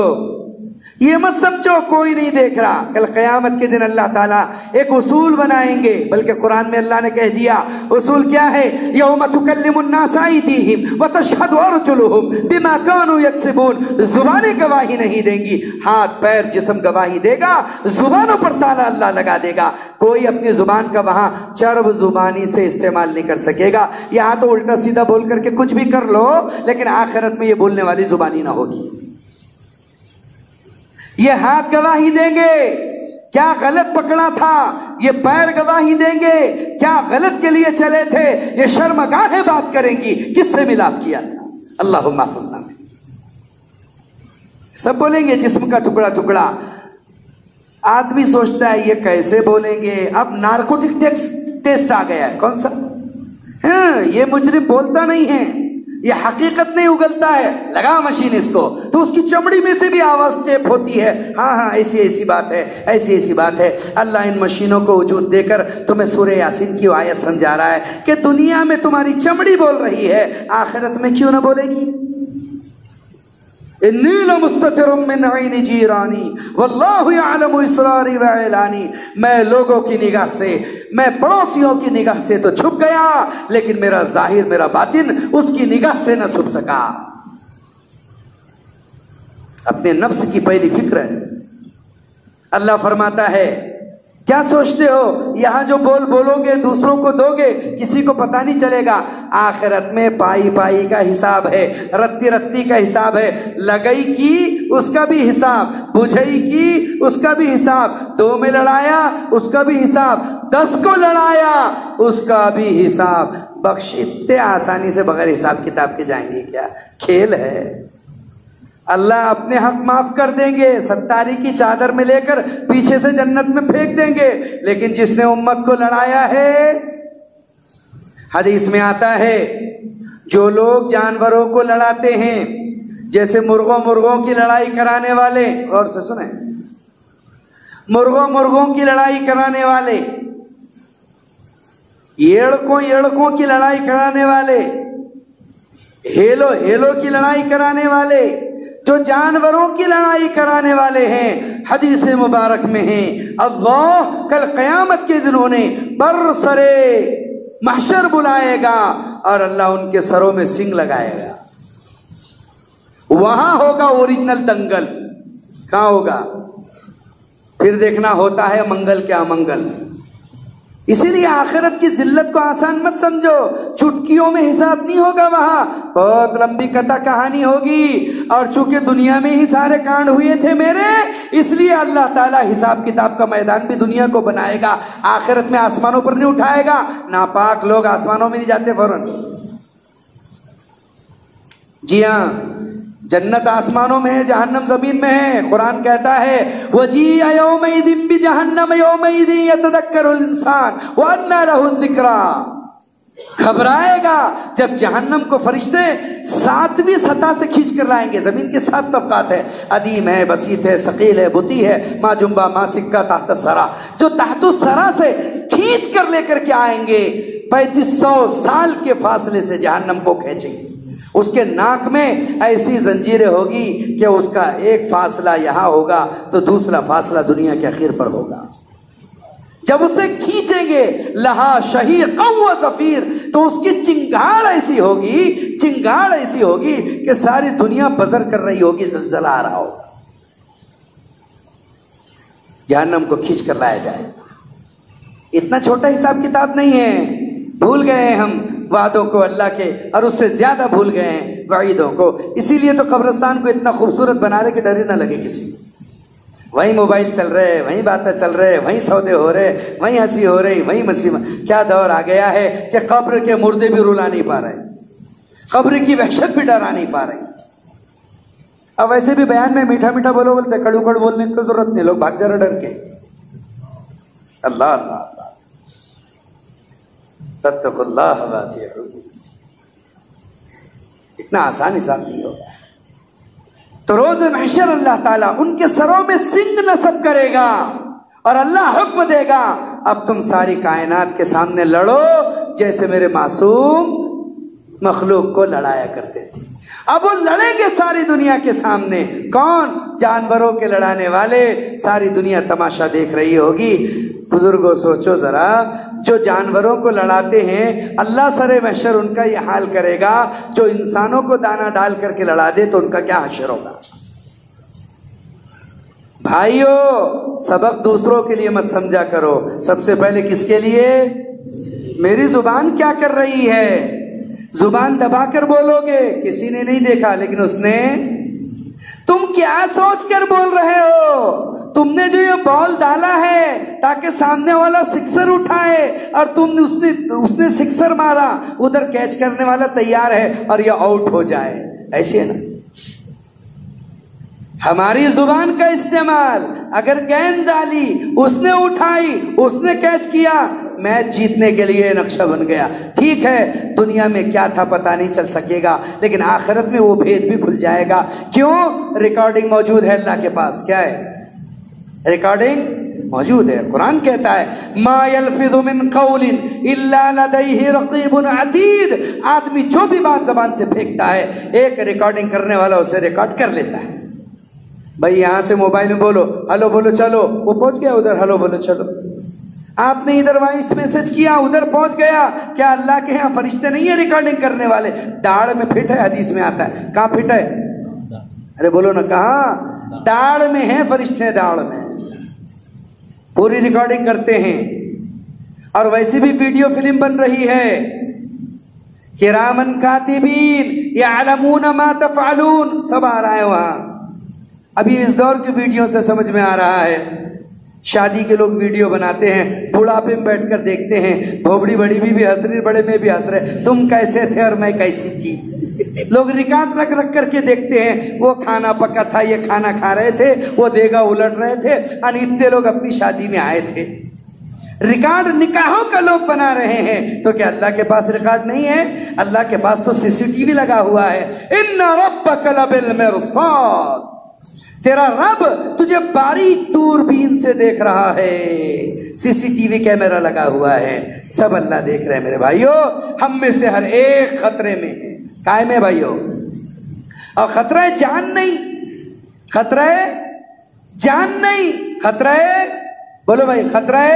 یہ مت سمجھو کوئی نہیں دیکھ رہا۔ کل قیامت کے دن اللہ تعالیٰ ایک اصول بنائیں گے، بلکہ قرآن میں اللہ نے کہہ دیا اصول کیا ہے؟ یوم تکلم الناس ایدیہم وتشہد ارجلہم بما کانوا یکسبون۔ زبانیں گواہی نہیں دیں گی، ہاتھ پیر جسم گواہی دے گا، زبانوں پر تالا اللہ لگا دے گا۔ کوئی اپنی زبان کا وہاں چرب زبانی سے استعمال نہیں کر سکے گا۔ یہاں تو الٹا سیدھا بول کر کے کچھ بھی کر لو، لیکن آخرت میں یہ بولنے والی زبانی نہ ہوگی۔ یہ ہاتھ گواہی دیں گے کیا غلط پکڑا تھا، یہ پیر گواہی دیں گے کیا غلط کے لیے چلے تھے، یہ شرمگاہیں بات کریں گی کس سے ملاپ کیا تھا۔ اللہم احفظنا میں سب بولیں گے جسم کا ٹکڑا ٹکڑا۔ آدمی سوچتا ہے یہ کیسے بولیں گے؟ اب نارکوٹک ٹیسٹ آ گیا ہے۔ کون سا؟ ہاں، یہ مجرم بولتا نہیں ہے، یہ حقیقت نہیں اگلتا ہے، لگا مشین اس کو تو اس کی چمڑی میں سے بھی آواز ٹیپ ہوتی ہے۔ ہاں ہاں، ایسی ایسی بات ہے، ایسی ایسی بات ہے۔ اللہ ان مشینوں کو وجود دے کر تمہیں سورہ یاسین کی آیت سمجھا رہا ہے کہ دنیا میں تمہاری چمڑی بول رہی ہے، آخرت میں کیوں نہ بولے گی؟ انی لمستتر من عین جیرانی واللہ یعلم اسراری واعلانی۔ میں لوگوں کی نگاہ سے، میں پڑوسیوں کی نگاہ سے تو چھپ گیا، لیکن میرا ظاہر، میرا باطن اس کی نگاہ سے نہ چھپ سکا۔ اپنے نفس کی پہلی فکر ہے۔ اللہ فرماتا ہے کیا سوچتے ہو یہاں جو بولو گے دوسروں کو دو گے، کسی کو پتہ نہیں چلے گا۔ آخرت میں پائی پائی کا حساب ہے، رتی رتی کا حساب ہے، لگئی کی اس کا بھی حساب، بجھئی کی اس کا بھی حساب، 2 میں لڑایا اس کا بھی حساب، 10 کو لڑایا اس کا بھی حساب۔ بخش اتنے آسانی سے بغیر حساب کتاب کے جائیں گے کیا؟ کھیل ہے۔ اللہ اپنے حق معاف کر دیں گے، 70 کی چادر میں لے کر پیچھے سے جنت میں پھینک دیں گے، لیکن جس نے امت کو لڑایا ہے، حدیث میں آتا ہے جو لوگ جانوروں کو لڑاتے ہیں، جیسے مرغوں کی لڑائی کرانے والے، اور سے سنیں، مرغوں کی لڑائی کرانے والے، ایڑکوں کی لڑائی کرانے والے، ہیلو کی لڑائی کرانے والے، جو جانوروں کی لڑائی کرانے والے ہیں، حدیث مبارک میں ہیں اللہ کل قیامت کے دن انہیں برسرے محشر بلائے گا اور اللہ ان کے سروں میں سنگ لگائے گا۔ وہاں ہوگا اوریجنل دنگل۔ کہاں ہوگا؟ پھر دیکھنا ہوتا ہے منگل کیا منگل۔ اسی لیے آخرت کی ذلت کو آسان مت سمجھو، چٹکیوں میں حساب نہیں ہوگا، وہاں بہت لمبی قطع کہانی ہوگی۔ اور چونکہ دنیا میں ہی سارے کانڈ ہوئے تھے میرے، اس لیے اللہ تعالیٰ حساب کتاب کا میدان بھی دنیا کو بنائے گا، آخرت میں آسمانوں پر نہیں اٹھائے گا۔ ناپاک لوگ آسمانوں میں نہیں جاتے فوراً۔ جی ہاں، جنت آسمانوں میں ہے، جہنم زمین میں ہے۔ قرآن کہتا ہے وَجِيءَ يَوْمَئِذٍ بِجَهَنَّمَ يَوْمَئِذٍ يَتَذَكَّرُ الْإِنسَانُ وَأَنَّىٰ لَهُ الذِّكْرَىٰ۔ گھبرائے گا جب جہنم کو فرشتے 7ویں سطح سے کھینچ کر لائیں گے۔ زمین کے 7 طبقات ہیں، ادیم ہے، بسیط ہے، ثقیل ہے، بطی ہے، ما جنبا ما سکہ تحت الثری۔ جو تحت الثری سے کھینچ کر لے کر کے آئیں گے، 3500 سال کے فاصلے سے جہنم کو کھینچیں گے۔ اس کے ناک میں ایسی زنجیریں ہوگی کہ اس کا ایک فاصلہ یہاں ہوگا تو دوسرا فاصلہ دنیا کے اخیر پر ہوگا۔ جب اسے کھینچیں گے لہا شہیق و زفیر، تو اس کی چنگاڑ ایسی ہوگی کہ ساری دنیا بزر کر رہی ہوگی، زلزلہ آ رہا ہوگا۔ جہنم کو کھینچ کر لایا جائے۔ اتنا چھوٹا حساب کتاب نہیں ہے۔ بھول گئے ہیں ہم وعدوں کو اللہ کے، اور اس سے زیادہ بھول گئے ہیں وعیدوں کو۔ اسی لیے تو قبرستان کو اتنا خوبصورت بنا رہے کہ ڈر ہی نہ لگے کسی کو۔ وہیں موبائل چل رہے، وہیں باتیں چل رہے، وہیں سودے ہو رہے، وہیں ہنسی ہو رہی، وہیں مسیح۔ کیا دور آ گیا ہے کہ قبر کے مردے بھی رلا نہیں پا رہے، قبر کی وحشت بھی ڈرا نہیں پا رہے۔ اب ویسے بھی بیان میں میٹھا میٹھا بولو بولتے، کڑو کڑو بولنے کی ضرورت نہیں، لوگ بھاگ جا رہے ڈر کے۔ اللہ اللہ اللہ۔ فاتقوا اللہ واطیعون. اتنا آسان حساب نہیں ہوگا. تو روز محشر اللہ تعالیٰ ان کے سروں میں سنگ نصب کرے گا اور اللہ حکم دے گا اب تم ساری کائنات کے سامنے لڑو جیسے میرے معصوم مخلوق کو لڑایا کرتے تھے. اب وہ لڑیں گے ساری دنیا کے سامنے. کون؟ جانوروں کے لڑانے والے. ساری دنیا تماشا دیکھ رہی ہوگی. بزرگوں سوچو ذرا، جو جانوروں کو لڑاتے ہیں اللہ سر محشر ان کا یہ حال کرے گا. جو انسانوں کو دانا ڈال کر کے لڑا دے تو ان کا کیا حشر ہوگا؟ بھائیو، سبق دوسروں کے لیے مت سمجھا کرو، سب سے پہلے کس کے لیے؟ میری زبان کیا کر رہی ہے؟ زبان دبا کر بولو گے، کسی نے نہیں دیکھا لیکن اس نے. تم کیا سوچ کر بول رہے ہو؟ تم نے جو یہ بال ڈالا ہے تاکہ سامنے والا سکسر اٹھائے اور تم نے اس نے سکسر مارا، ادھر کیچ کرنے والا تیار ہے اور یہ آؤٹ ہو جائے. ایسے ہے نا ہماری زبان کا استعمال. اگر گیند ڈالی، اس نے اٹھائی، اس نے کیچ کیا، میچ جیتنے کے لیے نقشہ بن گیا. ٹھیک ہے، دنیا میں کیا تھا پتہ نہیں چل سکے گا لیکن آخرت میں وہ بھید بھی کھل جائے گا. کیوں؟ ریکارڈنگ موجود ہے اللہ کے پاس. کیا ہے؟ ریکارڈنگ موجود ہے. قرآن کہتا ہے ما یلفظ من قول الا لدیہ رقیب عتید. آدمی جو بھی بات زبان سے پھینکتا ہے ایک ریکارڈنگ کرنے والا اسے ریکارڈ کر لیتا ہے. بھائی یہاں سے موبائل میں بولو، ہلو بولو چلو، وہ پہنچ گیا ادھر. ہلو بولو چلو. آپ نے ادھر وائس میسج کیا، ادھر پہنچ گیا. کیا اللہ کے ہاں فرشتے نہیں ہیں ریکارڈنگ کرنے والے؟ داڑھ میں فٹ ہے، حدیث میں آتا ہے. کہاں فٹ ہے؟ ارے بولو نا، کہاں؟ داڑھ میں ہے فرشتے، داڑھ میں پوری ریکارڈنگ کرتے ہیں. اور ویسے بھی ویڈیو فلم بن رہی ہے. کرامن کاتبین یعلمون ما تفعلون، سب آ رہا ہے وہاں. ابھی اس دور کی ویڈیو سے سمجھ میں آ رہا ہے. شادی کے لوگ ویڈیو بناتے ہیں، بڑھاپے میں بیٹھ کر دیکھتے ہیں، بھوبڑی بڑی بھی ہنس رہی، بڑے میں بھی ہنس رہے، تم کیسے تھے اور میں کیسی تھی. لوگ ریکارڈ رکھ رکھ کر کے دیکھتے ہیں. وہ کھانا پکا تھا، یہ کھانا کھا رہے تھے، وہ دیگا الٹ رہے تھے، اتنے لوگ اپنی شادی میں آئے تھے. ریکارڈ نکاحوں کا لوگ بنا رہے ہیں. تو کیا اللہ کے پاس ریکارڈ نہیں ہے؟ اللہ کے پاس تو CCTV لگا ہوا ہے. ان ربک لبالمرصاد. تیرا رب تجھے باریک دوربین سے دیکھ رہا ہے. CCTV کیمرہ لگا ہوا ہے، سب اللہ دیکھ رہے ہیں. میرے بھائیو، ہم میں سے ہر ایک خطرے میں ہے. قائم ہے بھائیو. اور خطرہ جان نہیں، خطرہ جان نہیں، خطرہ بولو بھائی، خطرہ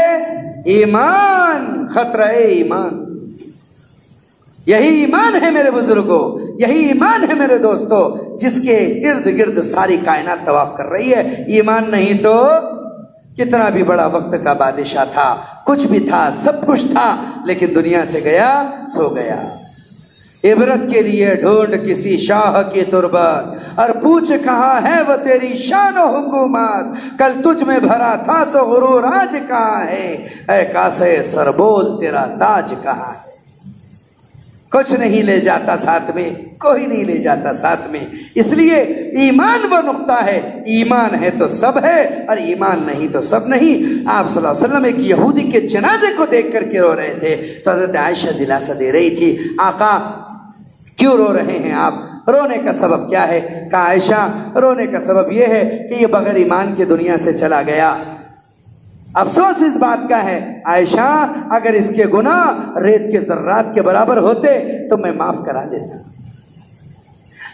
ایمان، خطرہ ایمان. یہی ایمان ہے میرے بزرگوں، یہی ایمان ہے میرے دوستو، جس کے ارد گرد ساری کائنات طواف کر رہی ہے. ایمان نہیں تو کتنا بھی بڑا وقت کا بادشاہ تھا، کچھ بھی تھا، سب کچھ تھا، لیکن دنیا سے گیا سو گیا. عبرت کے لیے ڈھونڈ کسی شاہ کی تربت اور پوچھ کہاں ہے وہ تیری شان و حکومت. کل تجھ میں بھرا تھا سو غرور، آج کہاں ہے؟ اے کاسے سربول تیرا تاج کہاں ہے؟ کچھ نہیں لے جاتا ساتھ میں، کوئی نہیں لے جاتا ساتھ میں. اس لیے ایمان وہ نقطہ ہے، ایمان ہے تو سب ہے اور ایمان نہیں تو سب نہیں. آپ صلی اللہ علیہ وسلم ایک یہودی کے جنازے کو دیکھ کر کے رو رہے تھے تو حضرت عائشہ دلاسا دے رہی تھی، آقا کیوں رو رہے ہیں آپ؟ رونے کا سبب کیا ہے؟ کہا عائشہ رونے کا سبب یہ ہے کہ یہ بغیر ایمان کے دنیا سے چلا گیا. افسوس اس بات کا ہے عائشہ، اگر اس کے گناہ ریت کے ذرات کے برابر ہوتے تو میں معاف کرا دیتا.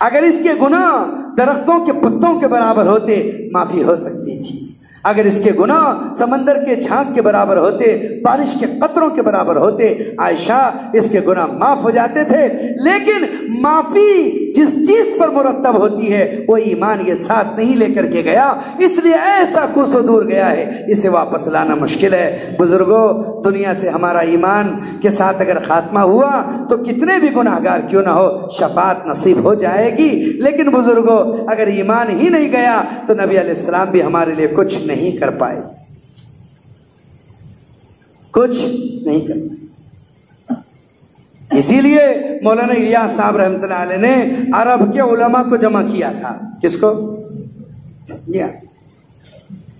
اگر اس کے گناہ درختوں کے پتوں کے برابر ہوتے معافی ہو سکتی تھی. اگر اس کے گناہ سمندر کے جھانک کے برابر ہوتے، بارش کے قطروں کے برابر ہوتے، عائشہ اس کے گناہ معاف ہو جاتے تھے. لیکن معافی جس چیز پر مرتب ہوتی ہے وہ ایمان یہ ساتھ نہیں لے کر کے گیا، اس لیے ایسا کوسوں دور گیا ہے، اسے واپس لانا مشکل ہے. بزرگوں، دنیا سے ہمارا ایمان کے ساتھ اگر خاتمہ ہوا تو کتنے بھی گناہگار کیوں نہ ہو شفاعت نصیب ہو جائے گی. لیکن بزرگوں، اگر ایمان ہی نہیں گیا تو نبی علیہ السلام بھی ہمارے لیے کچھ نہیں کر پائے، کچھ نہیں کر پائے. اسی لیے مولانا الیاس صاحب رحمۃ اللہ علیہ نے عرب کے علماء کو جمع کیا تھا. کس کو؟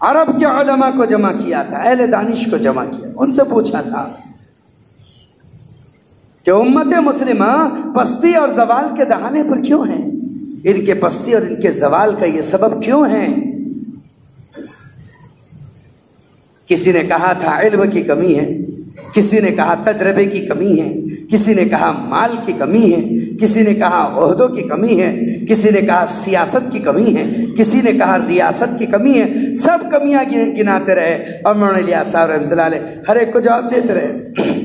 عرب کے علماء کو جمع کیا تھا، اہل دانش کو جمع کیا. ان سے پوچھا تھا کہ امت مسلمہ پستی اور زوال کے دہانے پر کیوں ہیں؟ ان کے پستی اور ان کے زوال کا یہ سبب کیوں ہے؟ کسی نے کہا تھا علم کی کمی ہے، کسی نے کہا تجربے کی کمی ہے، کسی نے کہا مال کی کمی ہے، کسی نے کہا عہدوں کی کمی ہے، کسی نے کہا سیاست کی کمی ہے، کسی نے کہا ریاست کی کمی ہے۔ سب کمیاں گناتے رہے اور مولانا الیاس صاحب رحمۃ اللہ علیہ ہر ایک کو جواب دیتے رہے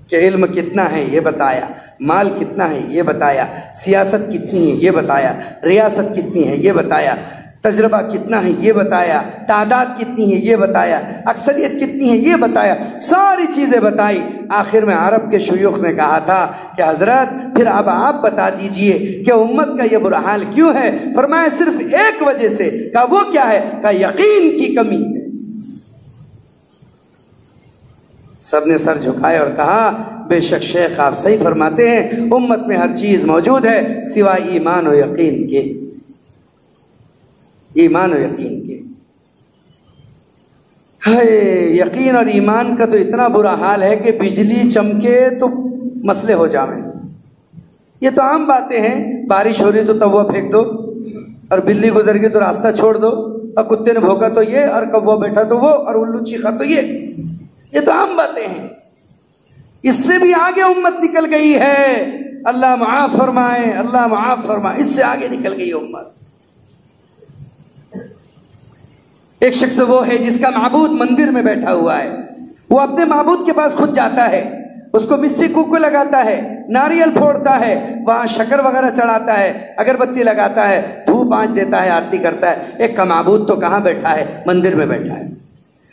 کہ علم کتنا ہے یہ بتایا، مال کتنا ہے یہ بتایا، سیاست کتنی ہے یہ بتایا، ریاست کتنی ہے یہ بتایا، تجربہ کتنا ہے یہ بتایا، تعداد کتنی ہے یہ بتایا، اکثریت کتنی ہے یہ بتایا، ساری چیزیں بتائی۔ آخر میں عرب کے شیوخ نے کہا تھا کہ حضرت پھر اب آپ بتا دیجئے کہ امت کا یہ برا حال کیوں ہے؟ فرمایا صرف ایک وجہ سے۔ کہا وہ کیا ہے؟ کہا یقین کی کمی ہے۔ سب نے سر جھکائے اور کہا بے شک شیخ آپ صحیح فرماتے ہیں، امت میں ہر چیز موجود ہے سوائے ایمان و یقین کے، ایمان و یقین کے۔ یقین اور ایمان کا تو اتنا برا حال ہے کہ بجلی چمکے تو مسئلے ہو جائیں۔ یہ تو عام باتیں ہیں، بارش ہو رہی تو توا پھینک دو، اور بلی گزر گئی تو راستہ چھوڑ دو، اور کتے نے بھوکا تو یہ، اور کوا بیٹھا تو وہ، اور الو چیخا تو یہ تو عام باتیں ہیں۔ اس سے بھی آگے امت نکل گئی ہے، اللہ معاف فرمائے، اللہ معاف فرمائے، اس سے آگے نکل گئی امت۔ ایک شخص وہ ہے جس کا معبود مندر میں بیٹھا ہوا ہے، وہ اپنے معبود کے پاس خود جاتا ہے، اس کو مسی کوکو لگاتا ہے، ناریل پھوڑتا ہے، وہاں شکر وغیرہ چڑھاتا ہے، اگربتی لگاتا ہے، دھوپ آنچ دیتا ہے، آرتی کرتا ہے۔ ایک کا معبود تو کہاں بیٹھا ہے؟ مندر میں بیٹھا ہے۔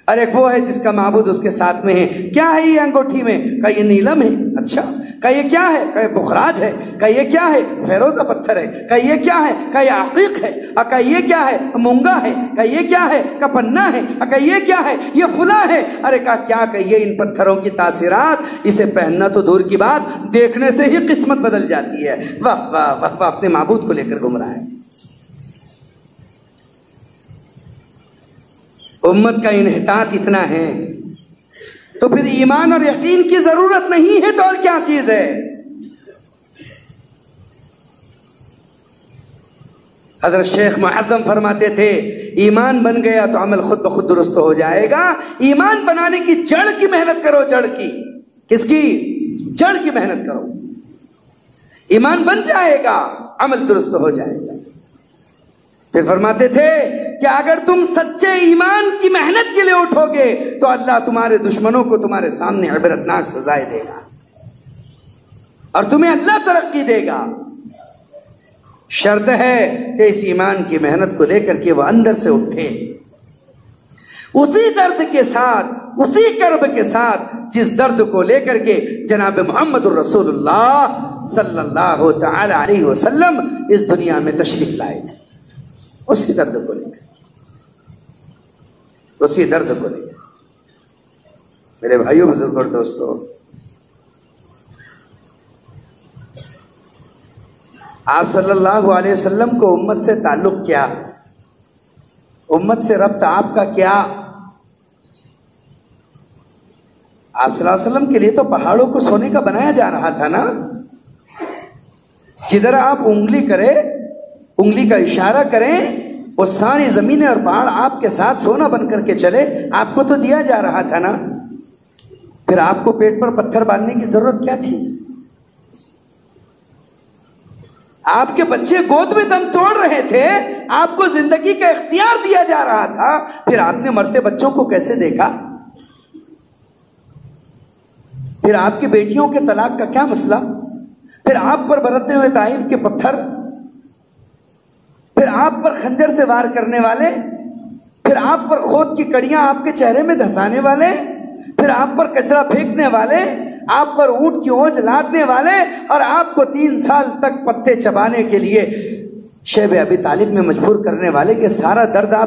اور ایک وہ ہے جس کا معبود اس کے ساتھ میں ہے۔ کیا ہے یہ انگوٹھی میں؟ کہا یہ نیلم ہے۔ اچھا، کہا یہ کیا ہے؟ کہا یہ بخراج ہے۔ کہا یہ کیا ہے؟ فیروزہ پتھر ہے۔ کہا یہ کیا ہے؟ کہا یہ عقیق ہے۔ کہا یہ کیا ہے؟ مونگا ہے۔ کہا یہ کیا ہے؟ کہا پنا ہے۔ کہا یہ کیا ہے؟ یہ فلاں ہے۔ ارے کہا کیا کہیے ان پتھروں کی تاثیرات، اسے پہننا تو دور کی بات، دیکھنے سے ہی قسمت بدل جاتی ہے۔ واہ واہ واہ واہ، اپنے معبود کو لے کر گھوم رہا ہے۔ امت کا انحطاط اتنا ہے تو پھر ایمان اور یقین کی ضرورت نہیں ہے تو اور کیا چیز ہے؟ حضرت شیخ معظم فرماتے تھے ایمان بن گیا تو عمل خود بخود درست ہو جائے گا۔ ایمان بنانے کی جڑ کی محنت کرو، جڑ کی، کس کی؟ جڑ کی محنت کرو، ایمان بن جائے گا، عمل درست ہو جائے گا۔ پھر فرماتے تھے کہ اگر تم سچے ایمان کی محنت کے لیے اٹھو گے تو اللہ تمہارے دشمنوں کو تمہارے سامنے عبرتناک سزائے دے گا اور تمہیں اللہ ترقی دے گا۔ شرط ہے کہ اس ایمان کی محنت کو لے کر کے وہ اندر سے اٹھے، اسی درد کے ساتھ، اسی کرب کے ساتھ جس درد کو لے کر کے جناب محمد الرسول اللہ صلی اللہ تعالی علیہ وسلم اس دنیا میں تشریف لائے تھے، اسی درد کو لے کر، اسی درد کو لے کر۔ میرے بھائیوں، بزرگوں اور دوستو، آپ صلی اللہ علیہ وسلم کو امت سے تعلق کیا، امت سے ربط آپ کا کیا؟ آپ صلی اللہ علیہ وسلم کے لیے تو پہاڑوں کو سونے کا بنایا جا رہا تھا نا۔ جدھر آپ انگلی کرے، انگلی کا اشارہ کریں، وہ ساری زمینیں اور پہاڑ آپ کے ساتھ سونا بن کر کے چلے، آپ کو تو دیا جا رہا تھا نا۔ پھر آپ کو پیٹ پر پتھر باندھنے کی ضرورت کیا تھی؟ آپ کے بچے گود میں دم توڑ رہے تھے، آپ کو زندگی کا اختیار دیا جا رہا تھا، پھر آپ نے مرتے بچوں کو کیسے دیکھا؟ پھر آپ کی بیٹیوں کے طلاق کا کیا مسئلہ؟ پھر آپ پر برستے ہوئے طائف کے پتھر، پھر آپ پر خنجر سے وار کرنے والے، پھر آپ پر خود کی کڑیاں آپ کے چہرے میں دھسانے والے، پھر آپ پر کچرا پھینکنے والے، آپ پر اونٹ کی اونچ لادنے والے، اور آپ کو 3 سال تک پتے چبانے کے لیے شیب ابی طالب میں مجبور کرنے والے، کہ سارا درد آپ